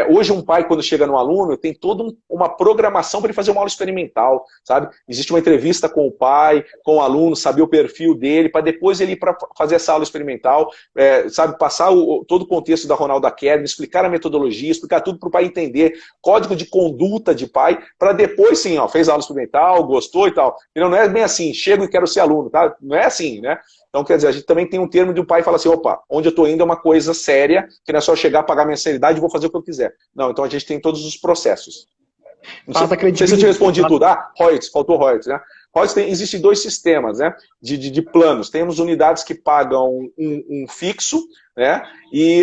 Hoje um pai, quando chega no aluno, tem toda uma programação para ele fazer uma aula experimental, sabe? Existe uma entrevista com o pai, com o aluno, saber o perfil dele, para depois ele ir para fazer essa aula experimental, sabe? Passar todo o contexto da Ronaldo Academy, explicar a metodologia, explicar tudo para o pai entender, código de conduta de pai, para depois sim, ó, fez a aula experimental, gostou e tal. Não é bem assim, chego e quero ser aluno, tá? Não é assim, né? Então, quer dizer, a gente também tem um termo de um pai que fala assim, opa, onde eu estou indo é uma coisa séria, que não é só chegar, pagar mensalidade e vou fazer o que eu quiser. Não, então a gente tem todos os processos. Não sei se eu te respondi tudo. Royalties, faltou royalties, né? Royalties existem 2 sistemas, né? De planos. Temos unidades que pagam um fixo, né?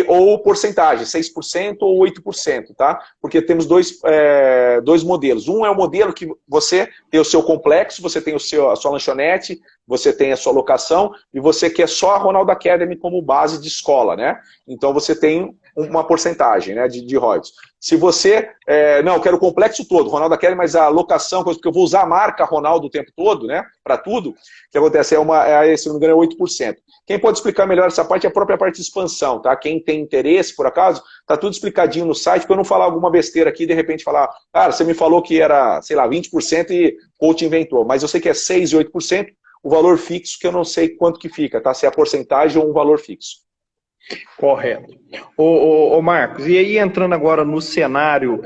Ou porcentagem, 6% ou 8%, tá? Porque temos dois modelos. Um é o modelo que você tem o seu complexo, você tem a sua lanchonete, você tem a sua locação, e você quer só a Ronaldo Academy como base de escola, né? Então você tem uma porcentagem, né, de royalties. Se você, não, eu quero o complexo todo, Ronaldo Academy, mas a locação, porque eu vou usar a marca Ronaldo o tempo todo, né, para tudo, o que acontece se não me engano, é 8%. Quem pode explicar melhor essa parte é a própria parte de expansão, tá? Quem tem interesse, por acaso, tá tudo explicadinho no site, para eu não falar alguma besteira aqui e de repente falar, cara, você me falou que era, sei lá, 20% e o coach inventou, mas eu sei que é 6% e 8%, o valor fixo, que eu não sei quanto que fica, tá? Se é a porcentagem ou um valor fixo. Correto. Ô Marcos, e aí entrando agora no cenário,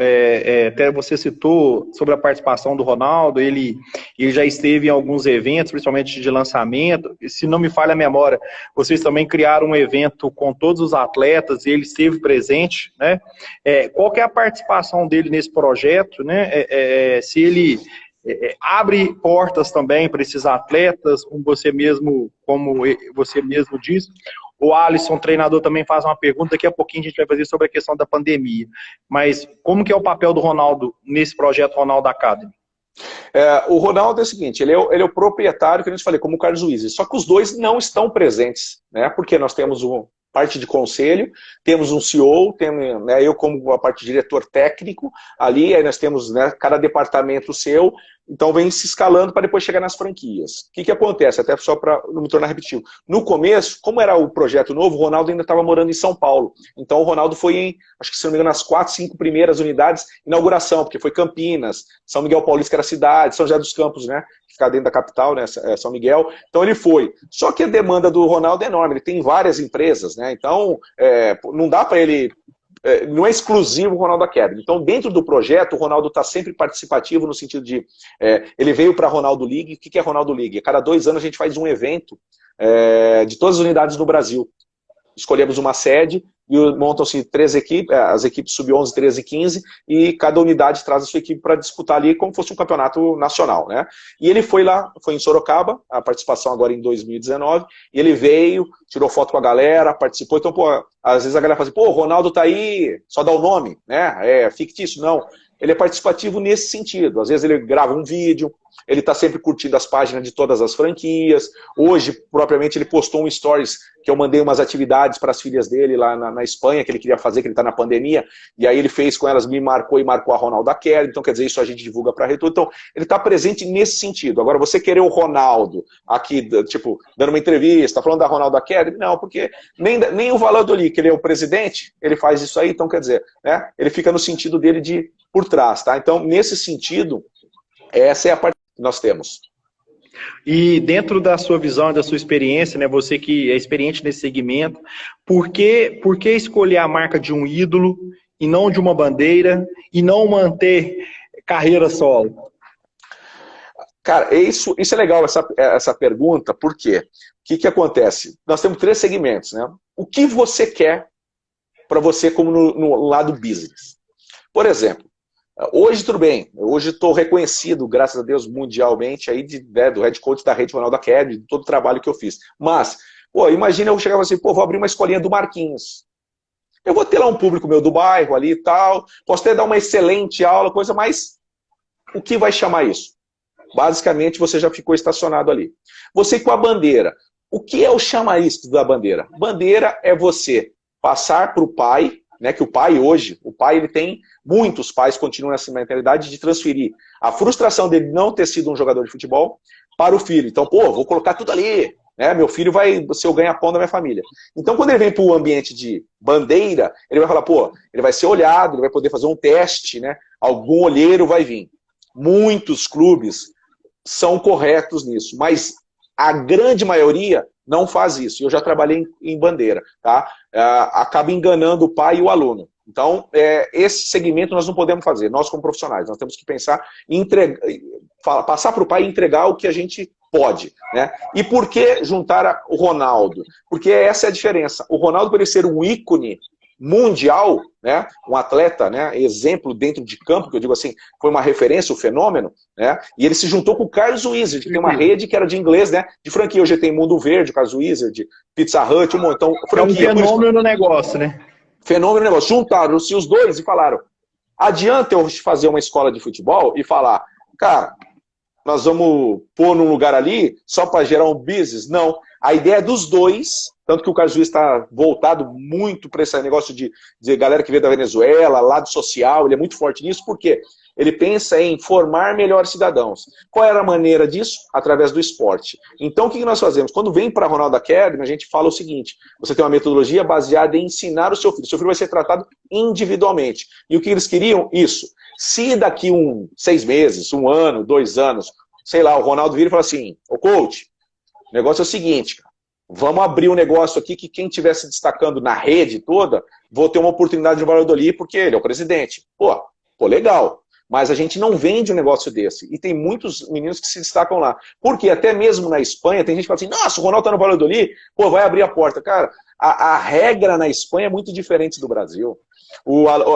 até você citou sobre a participação do Ronaldo, ele já esteve em alguns eventos, principalmente de lançamento, e se não me falha a memória, vocês também criaram um evento com todos os atletas, e ele esteve presente, né? Qual que é a participação dele nesse projeto, né? Se ele abre portas também para esses atletas, como você mesmo disse. O Alisson, treinador, também faz uma pergunta, daqui a pouquinho a gente vai fazer sobre a questão da pandemia. Mas como que é o papel do Ronaldo nesse projeto Ronaldo Academy? O Ronaldo é o seguinte, ele é o proprietário, que a gente falei, como o Carlos Luiz, só que os dois não estão presentes, né? Porque nós temos parte de conselho, temos um CEO, temos, né, eu como a parte de diretor técnico ali, aí nós temos, né, cada departamento seu, então vem se escalando para depois chegar nas franquias. O que acontece? Até só para não me tornar repetitivo. No começo, como era o projeto novo, o Ronaldo ainda estava morando em São Paulo. Então o Ronaldo foi em, acho que se não me engano, nas 4, 5 primeiras unidades, inauguração, porque foi Campinas, São Miguel Paulista, que era a cidade, São José dos Campos, né, que fica dentro da capital, né, São Miguel. Então ele foi. Só que a demanda do Ronaldo é enorme, ele tem várias empresas, né, então não dá para ele... não é exclusivo o Ronaldo Academy. Então, dentro do projeto, o Ronaldo está sempre participativo no sentido de... ele veio para a Ronaldo League. O que é a Ronaldo League? A cada 2 anos a gente faz um evento de todas as unidades no Brasil. Escolhemos uma sede e montam-se 3 equipes, as equipes sub-11, 13 e 15, e cada unidade traz a sua equipe para disputar ali como se fosse um campeonato nacional, né? E ele foi lá, foi em Sorocaba, a participação agora em 2019, e ele veio, tirou foto com a galera, participou. Então, pô, às vezes a galera fala assim, pô, o Ronaldo tá aí, só dá o nome, né? É fictício. Não. Ele é participativo nesse sentido. Às vezes ele grava um vídeo, ele está sempre curtindo as páginas de todas as franquias. Hoje, propriamente, ele postou um stories que eu mandei umas atividades para as filhas dele lá na Espanha, que ele queria fazer, que ele está na pandemia, e aí ele fez com elas, me marcou e marcou a Ronaldo Academy. Então, quer dizer, isso a gente divulga para a Retor. Então, ele está presente nesse sentido. Agora, você querer o Ronaldo aqui, tipo, dando uma entrevista, falando da Ronaldo Academy, não, porque nem o Valado ali, que ele é o presidente, ele faz isso aí. Então, quer dizer, né, ele fica no sentido dele de por trás, tá? Então, nesse sentido, essa é a parte que nós temos. E dentro da sua visão, da sua experiência, né, você que é experiente nesse segmento, por que escolher a marca de um ídolo e não de uma bandeira e não manter carreira solo? Cara, isso é legal, essa pergunta, por quê? O que acontece? Nós temos 3 segmentos, né? O que você quer para você como no lado business? Por exemplo, hoje tudo bem, hoje estou reconhecido, graças a Deus, mundialmente, aí do head coach da Rede Ronaldo Academy, de todo o trabalho que eu fiz. Mas, pô, imagina eu chegar assim, pô, vou abrir uma escolinha do Marquinhos. Eu vou ter lá um público meu do bairro ali e tal, posso até dar uma excelente aula, coisa, mas o que vai chamar isso? Basicamente, você já ficou estacionado ali. Você com a bandeira. O que é o chamarisco da bandeira? Bandeira é você passar para o pai, né, que o pai hoje, ele tem, muitos pais continuam nessa mentalidade de transferir a frustração dele não ter sido um jogador de futebol para o filho. Então, pô, vou colocar tudo ali, né, meu filho vai ser o ganha-pão da minha família. Então, quando ele vem para o ambiente de bandeira, ele vai falar, pô, ele vai ser olhado, ele vai poder fazer um teste, né, algum olheiro vai vir. Muitos clubes são corretos nisso, mas a grande maioria não faz isso. Eu já trabalhei em bandeira, tá? Acaba enganando o pai e o aluno. Então, esse segmento nós não podemos fazer, nós como profissionais. Nós temos que pensar em passar para o pai e entregar o que a gente pode, né? E por que juntar o Ronaldo? Porque essa é a diferença. O Ronaldo, por ele ser um ícone mundial, né, um atleta, né, exemplo dentro de campo, que eu digo assim, foi uma referência, o fenômeno, né, e ele se juntou com o Carlos Wizard, que tem uma rede que era de inglês, né, de franquia. Hoje tem Mundo Verde, o Carlos Wizard, Pizza Hut, então franquia. É um fenômeno no negócio, né? Fenômeno no negócio. Juntaram-se os dois e falaram, adianta eu fazer uma escola de futebol e falar, cara, nós vamos pôr num lugar ali só para gerar um business? Não. A ideia é dos dois, tanto que o Carlos Luiz está voltado muito para esse negócio de galera que veio da Venezuela, lado social, ele é muito forte nisso, porque ele pensa em formar melhores cidadãos. Qual era a maneira disso? Através do esporte. Então, o que nós fazemos? Quando vem para a Ronaldo Academy, a gente fala o seguinte, você tem uma metodologia baseada em ensinar o seu filho vai ser tratado individualmente. E o que eles queriam? Isso. Se daqui 6 meses, 1 ano, 2 anos, sei lá, o Ronaldo vira e fala assim, ô coach, o negócio é o seguinte, cara, vamos abrir um negócio aqui que quem estiver se destacando na rede toda, vou ter uma oportunidade de Valladolid porque ele é o presidente. Pô, legal. Mas a gente não vende um negócio desse. E tem muitos meninos que se destacam lá. Porque até mesmo na Espanha, tem gente que fala assim, nossa, o Ronaldo tá no Valladolid, pô, vai abrir a porta. Cara, a regra na Espanha é muito diferente do Brasil.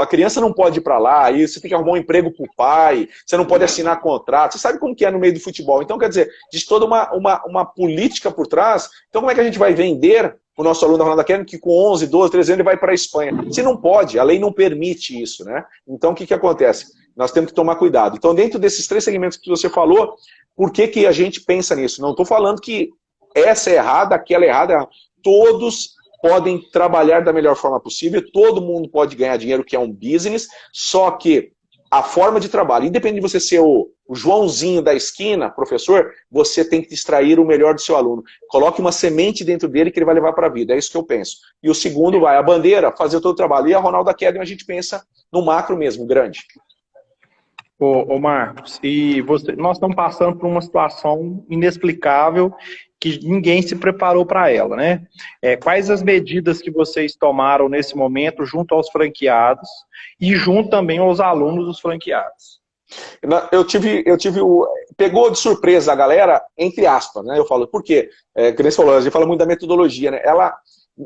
A criança não pode ir para lá, aí você tem que arrumar um emprego para o pai, você não pode assinar contrato, você sabe como que é no meio do futebol. Então, quer dizer, existe toda uma política por trás. Então, como é que a gente vai vender o nosso aluno da Ronaldo Academy que com 11, 12, 13 anos ele vai para a Espanha? Se não pode, a lei não permite isso, né? Então, o que acontece? Nós temos que tomar cuidado. Então, dentro desses 3 segmentos que você falou, por que a gente pensa nisso? Não estou falando que essa é errada, aquela é errada. Todos podem trabalhar da melhor forma possível, todo mundo pode ganhar dinheiro, que é um business, só que a forma de trabalho, independente de você ser o Joãozinho da esquina, professor, você tem que extrair o melhor do seu aluno. Coloque uma semente dentro dele que ele vai levar para a vida, é isso que eu penso. E o segundo vai, a bandeira, fazer todo o trabalho. E a Ronaldo Academy a gente pensa no macro mesmo, grande. Ô Marcos, nós estamos passando por uma situação inexplicável que ninguém se preparou para ela, né? Quais as medidas que vocês tomaram nesse momento junto aos franqueados e junto também aos alunos dos franqueados? Pegou de surpresa a galera, entre aspas, né? Eu falo, por quê? Que nem você falou, a gente fala muito da metodologia, né?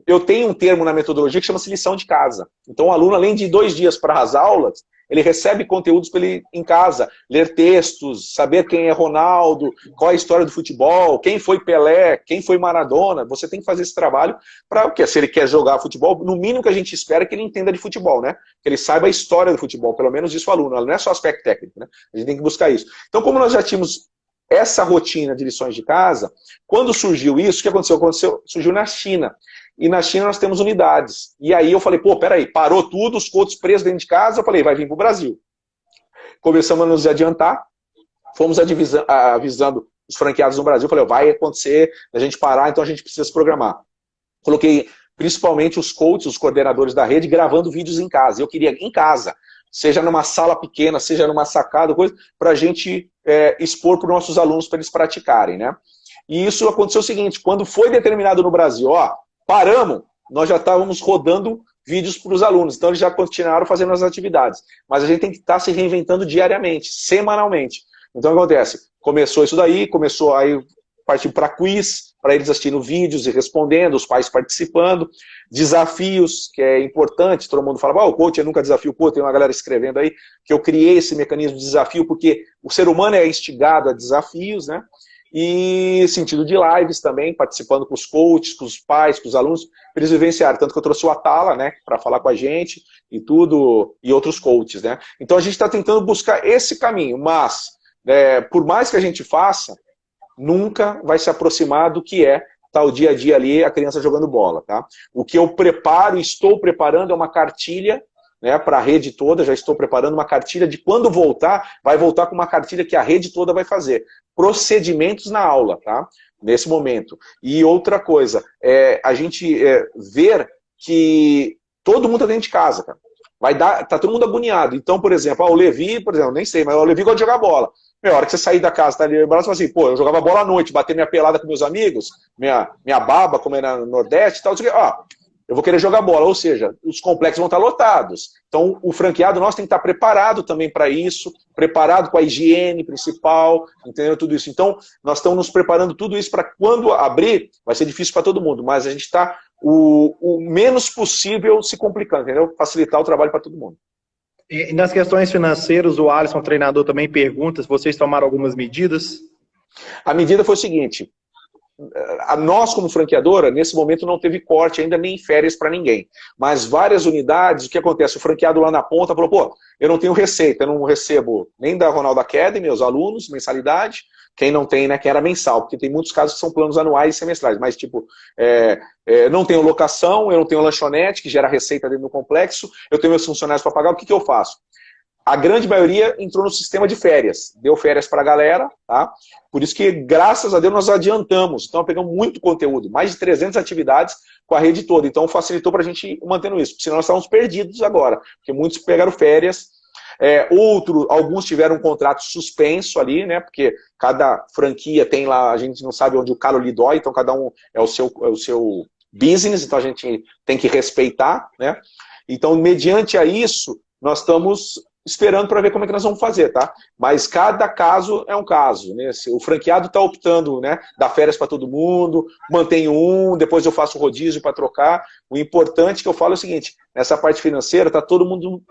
Eu tenho um termo na metodologia que chama-se lição de casa. Então o aluno, além de 2 dias para as aulas, ele recebe conteúdos para ele em casa, ler textos, saber quem é Ronaldo, qual é a história do futebol, quem foi Pelé, quem foi Maradona. Você tem que fazer esse trabalho para, se ele quer jogar futebol, no mínimo que a gente espera é que ele entenda de futebol, né? Que ele saiba a história do futebol, pelo menos isso o aluno, não é só aspecto técnico, né? A gente tem que buscar isso. Então, como nós já tínhamos essa rotina de lições de casa, quando surgiu isso, o que aconteceu? Surgiu na China. E na China nós temos unidades. E aí eu falei, peraí, parou tudo, os coaches presos dentro de casa, eu falei, vai vir para o Brasil. Começamos a nos adiantar, fomos avisando os franqueados no Brasil, eu falei, vai acontecer, a gente parar, então a gente precisa se programar. Coloquei principalmente os coaches, os coordenadores da rede, gravando vídeos em casa. Eu queria em casa, seja numa sala pequena, seja numa sacada, coisa, para a gente expor para os nossos alunos para eles praticarem, né? E isso aconteceu o seguinte, quando foi determinado no Brasil, paramos, nós já estávamos rodando vídeos para os alunos, então eles já continuaram fazendo as atividades. Mas a gente tem que estar se reinventando diariamente, semanalmente. Então o que acontece? Começou isso daí, começou aí partir para quiz, para eles assistindo vídeos e respondendo, os pais participando, desafios, que é importante, todo mundo fala, o coach eu nunca desafio, tem uma galera escrevendo aí, que eu criei esse mecanismo de desafio, porque o ser humano é instigado a desafios, né? E sentido de lives também, participando com os coaches, com os pais, com os alunos, para eles vivenciarem. Tanto que eu trouxe o Atala, né, para falar com a gente e tudo, e outros coaches, né. Então a gente está tentando buscar esse caminho, mas por mais que a gente faça, nunca vai se aproximar do que tá o dia a dia ali, a criança jogando bola, tá. O que eu estou preparando é uma cartilha, né, para a rede toda, já estou preparando uma cartilha de quando voltar, vai voltar com uma cartilha que a rede toda vai fazer. Procedimentos na aula, tá? Nesse momento. E outra coisa, a gente ver que todo mundo está dentro de casa, cara. Tá todo mundo agoniado. Então, por exemplo, o Levi, nem sei, mas o Levi gosta de jogar bola. A hora que você sair da casa, tá ali, você fala assim, eu jogava bola à noite, bater minha pelada com meus amigos, minha baba, como é no Nordeste e tal, eu vou querer jogar bola, ou seja, os complexos vão estar lotados. Então, o franqueado nosso tem que estar preparado também para isso, preparado com a higiene principal, entendeu? Tudo isso. Então, nós estamos nos preparando tudo isso para quando abrir, vai ser difícil para todo mundo, mas a gente está o menos possível se complicando, entendeu? Facilitar o trabalho para todo mundo. E nas questões financeiras, o Alisson, treinador, também pergunta se vocês tomaram algumas medidas. A medida foi o seguinte, nós como franqueadora, nesse momento não teve corte ainda nem férias para ninguém, mas várias unidades, o que acontece? O franqueado lá na ponta falou, eu não tenho receita, eu não recebo nem da Ronaldo Academy, meus alunos, mensalidade, quem não tem, né, que era mensal, porque tem muitos casos que são planos anuais e semestrais, mas tipo, não tenho locação, eu não tenho lanchonete, que gera receita dentro do complexo, eu tenho meus funcionários para pagar, o que que eu faço? A grande maioria entrou no sistema de férias, deu férias para a galera, tá? Por isso que, graças a Deus, nós adiantamos. Então, pegamos muito conteúdo, mais de 300 atividades com a rede toda. Então, facilitou para a gente ir mantendo isso, porque senão nós estávamos perdidos agora, porque muitos pegaram férias, alguns tiveram um contrato suspenso ali, né? Porque cada franquia tem lá, a gente não sabe onde o calo lhe dói, então cada um é o seu business, então a gente tem que respeitar, né? Então, mediante a isso, nós estamos esperando para ver como é que nós vamos fazer, tá? Mas cada caso é um caso, né? O franqueado está optando, né? Dar férias para todo mundo, mantenho um, depois eu faço rodízio para trocar. O importante que eu falo é o seguinte, nessa parte financeira está todo mundo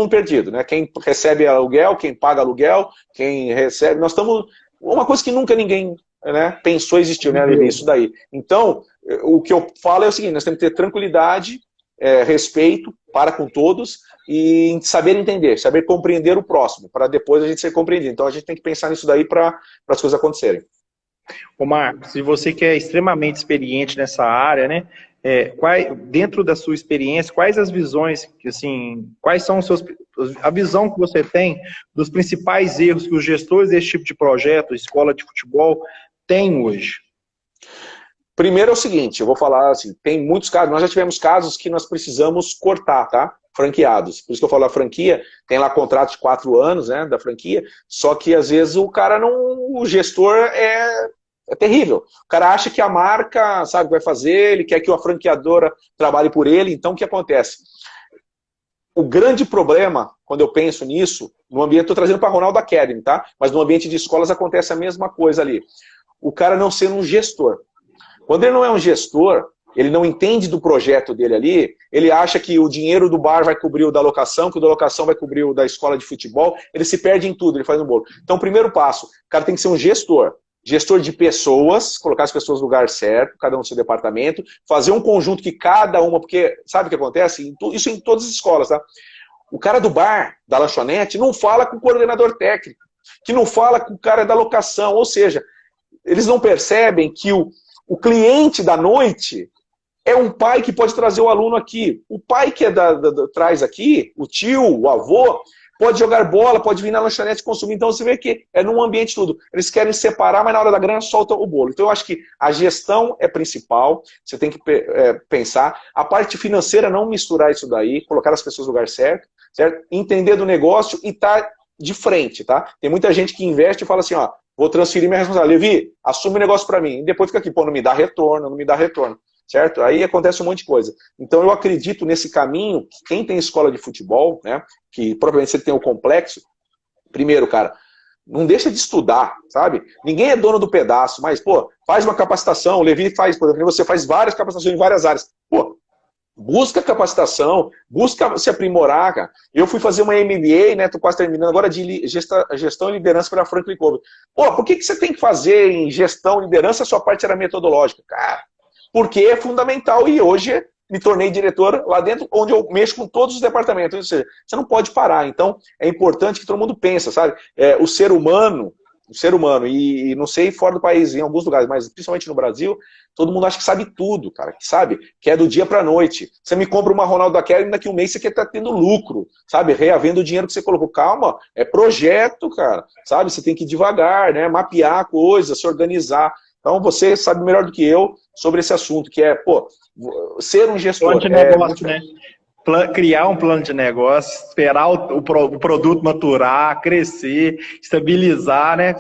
perdido, né? Quem recebe aluguel, quem paga aluguel, quem recebe... Nós estamos... Uma coisa que nunca ninguém, né, pensou existiu, né? Isso daí. Então, o que eu falo é o seguinte, nós temos que ter tranquilidade, respeito para com todos e saber entender, saber compreender o próximo, para depois a gente ser compreendido. Então a gente tem que pensar nisso daí para as coisas acontecerem. Ô Marcos, se você que é extremamente experiente nessa área, né, dentro da sua experiência, quais as visões, assim, quais são a visão que você tem dos principais erros que os gestores desse tipo de projeto, escola de futebol, têm hoje? Primeiro é o seguinte, eu vou falar assim, tem muitos casos, nós já tivemos casos que nós precisamos cortar, tá? Franqueados. Por isso que eu falo a franquia, tem lá contrato de 4 anos, né, da franquia, só que às vezes o cara não, o gestor é terrível. O cara acha que a marca sabe o que vai fazer, ele quer que a franqueadora trabalhe por ele, então o que acontece? O grande problema, quando eu penso nisso, no ambiente, estou trazendo para Ronaldo Academy, tá? Mas no ambiente de escolas acontece a mesma coisa ali. O cara não ser um gestor. Quando ele não é um gestor, ele não entende do projeto dele ali, ele acha que o dinheiro do bar vai cobrir o da locação, que o da locação vai cobrir o da escola de futebol, ele se perde em tudo, ele faz um bolo. Então, o primeiro passo, o cara tem que ser um gestor. Gestor de pessoas, colocar as pessoas no lugar certo, cada um no seu departamento, fazer um conjunto que cada uma, porque sabe o que acontece? Isso em todas as escolas, tá? O cara do bar, da lanchonete, não fala com o coordenador técnico, que não fala com o cara da locação, ou seja, eles não percebem que o cliente da noite é um pai que pode trazer o aluno aqui. O pai que traz aqui, o tio, o avô, pode jogar bola, pode vir na lanchonete consumir. Então você vê que é num ambiente tudo. Eles querem separar, mas na hora da grana solta o bolo. Então eu acho que a gestão é principal, você tem que pensar. A parte financeira, não misturar isso daí, colocar as pessoas no lugar certo? Entender do negócio e estar de frente, tá? Tem muita gente que investe e fala assim, ó, vou transferir minha responsabilidade. Levi, assume o negócio para mim. E depois fica aqui, pô, não me dá retorno, não me dá retorno. Certo? Aí acontece um monte de coisa. Então eu acredito nesse caminho, que quem tem escola de futebol, né, que provavelmente você tem o complexo, primeiro, cara, não deixa de estudar, sabe? Ninguém é dono do pedaço, mas, pô, faz uma capacitação, o Levi faz, por exemplo, você faz várias capacitações em várias áreas. Pô, busca capacitação, busca se aprimorar, cara. Eu fui fazer uma MBA, né, tô quase terminando agora, de gestão e liderança pela Franklin Covey. Pô, por que você tem que fazer em gestão e liderança a sua parte era metodológica? Cara, porque é fundamental e hoje me tornei diretor lá dentro, onde eu mexo com todos os departamentos. Ou seja, você não pode parar. Então, é importante que todo mundo pense, sabe? O ser humano, e não sei fora do país, em alguns lugares, mas principalmente no Brasil, todo mundo acha que sabe tudo, cara, que sabe, que é do dia pra noite. Você me compra uma Ronaldo Academy, daqui a um mês você quer estar tendo lucro, sabe? Reavendo o dinheiro que você colocou. Calma, é projeto, cara, sabe? Você tem que ir devagar, né? Mapear a coisa, se organizar. Então você sabe melhor do que eu sobre esse assunto, que é, pô, ser um gestor. Plano de negócio, né? Criar um plano de negócio, esperar o produto maturar, crescer, estabilizar, né?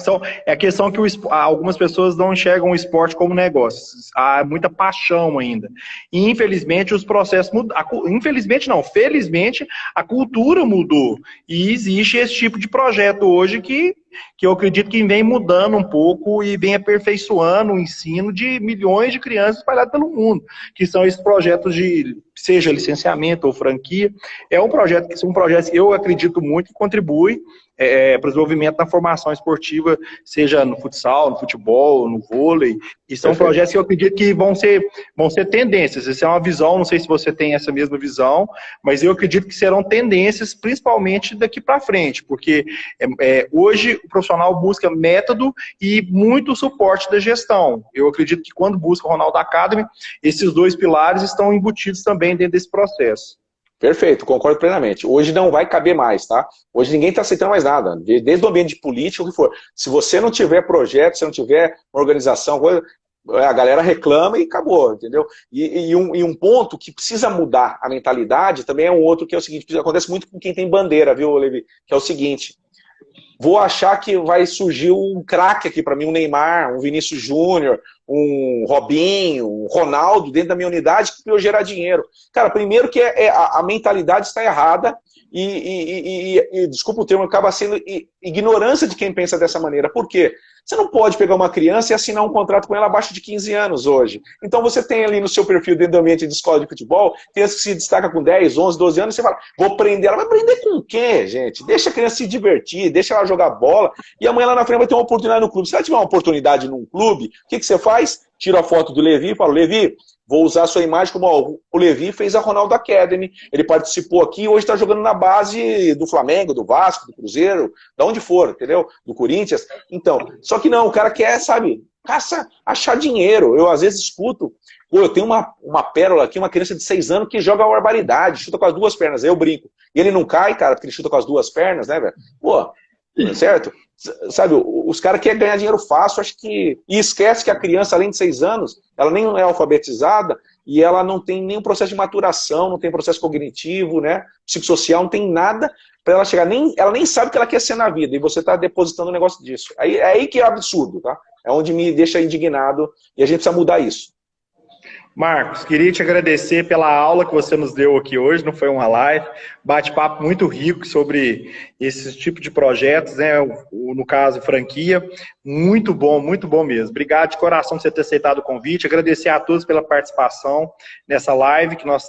É a questão que algumas pessoas não enxergam o esporte como negócio. Há muita paixão ainda. E infelizmente os processos mudaram. Infelizmente não, felizmente a cultura mudou. E existe esse tipo de projeto hoje que eu acredito que vem mudando um pouco e vem aperfeiçoando o ensino de milhões de crianças espalhadas pelo mundo, que são esses projetos de, seja licenciamento ou franquia. São projetos que eu acredito muito que contribui para o desenvolvimento da formação esportiva, seja no futsal, no futebol, no vôlei, e são projetos que eu acredito que vão ser tendências. Essa é uma visão, não sei se você tem essa mesma visão, mas eu acredito que serão tendências, principalmente daqui para frente, porque hoje o profissional busca método e muito suporte da gestão. Eu acredito que quando busca o Ronaldo Academy, esses dois pilares estão embutidos também dentro desse processo. Perfeito, concordo plenamente. Hoje não vai caber mais, tá? Hoje ninguém está aceitando mais nada, desde o ambiente político, o que for. Se você não tiver projeto, se não tiver uma organização, a galera reclama e acabou, entendeu? E um ponto que precisa mudar a mentalidade também é um outro, que é o seguinte, acontece muito com quem tem bandeira, viu, Levi? Que é o seguinte: vou achar que vai surgir um craque aqui para mim, um Neymar, um Vinícius Júnior, um Robinho, um Ronaldo dentro da minha unidade que eu gerar dinheiro. Cara, primeiro que a mentalidade está errada e desculpa o termo, acaba sendo ignorância de quem pensa dessa maneira. Por quê? Você não pode pegar uma criança e assinar um contrato com ela abaixo de 15 anos hoje. Então você tem ali no seu perfil dentro do ambiente de escola de futebol, criança que se destaca com 10, 11, 12 anos, e você fala, vou prender ela. Vai prender com o quê, gente? Deixa a criança se divertir, deixa ela jogar bola, e amanhã lá na frente vai ter uma oportunidade no clube. Se ela tiver uma oportunidade num clube, o que você faz? Tira a foto do Levi e fala, Levi, vou usar a sua imagem como o Levi fez a Ronaldo Academy. Ele participou aqui e hoje está jogando na base do Flamengo, do Vasco, do Cruzeiro, de onde for, entendeu? Do Corinthians. Então, só que não, o cara quer, sabe, caça achar dinheiro. Eu às vezes escuto, pô, eu tenho uma pérola aqui, uma criança de 6 anos que joga uma barbaridade, chuta com as duas pernas, aí eu brinco. E ele não cai, cara, porque ele chuta com as duas pernas, né, velho? Pô, certo? Sabe, os caras querem ganhar dinheiro fácil, acho que... E esquece que a criança, além de 6 anos, ela nem é alfabetizada e ela não tem nenhum processo de maturação, não tem processo cognitivo, né? Psicossocial, não tem nada para ela chegar. Ela nem sabe o que ela quer ser na vida e você está depositando um negócio disso. É aí que é absurdo, tá? É onde me deixa indignado e a gente precisa mudar isso. Marcos, queria te agradecer pela aula que você nos deu aqui hoje, não foi uma live, bate-papo muito rico sobre esse tipo de projetos, né? No caso, franquia, muito bom mesmo. Obrigado de coração por você ter aceitado o convite, agradecer a todos pela participação nessa live, que nós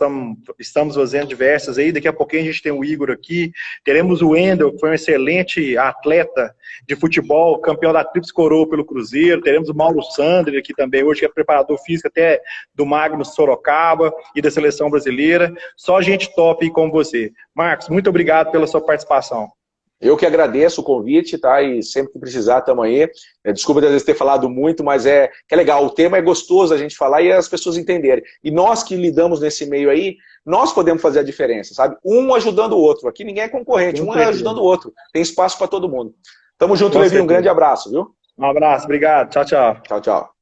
estamos fazendo diversas aí, daqui a pouquinho a gente tem o Igor aqui, teremos o Wendel, que foi um excelente atleta de futebol, campeão da Tríplice Coroa pelo Cruzeiro, teremos o Mauro Sandri aqui também hoje, que é preparador físico até do Magnus Sorocaba e da Seleção Brasileira. Só gente top aí como você. Marcos, muito obrigado pela sua participação. Eu que agradeço o convite, tá? E sempre que precisar, estamos aí. Desculpa às vezes ter falado muito, mas que é legal. O tema é gostoso a gente falar e as pessoas entenderem. E nós que lidamos nesse meio aí, nós podemos fazer a diferença, sabe? Um ajudando o outro. Aqui ninguém é concorrente, um é ajudando o outro. Tem espaço para todo mundo. Tamo junto, Levi. Um grande abraço, viu? Um abraço, obrigado. Tchau, tchau. Tchau, tchau.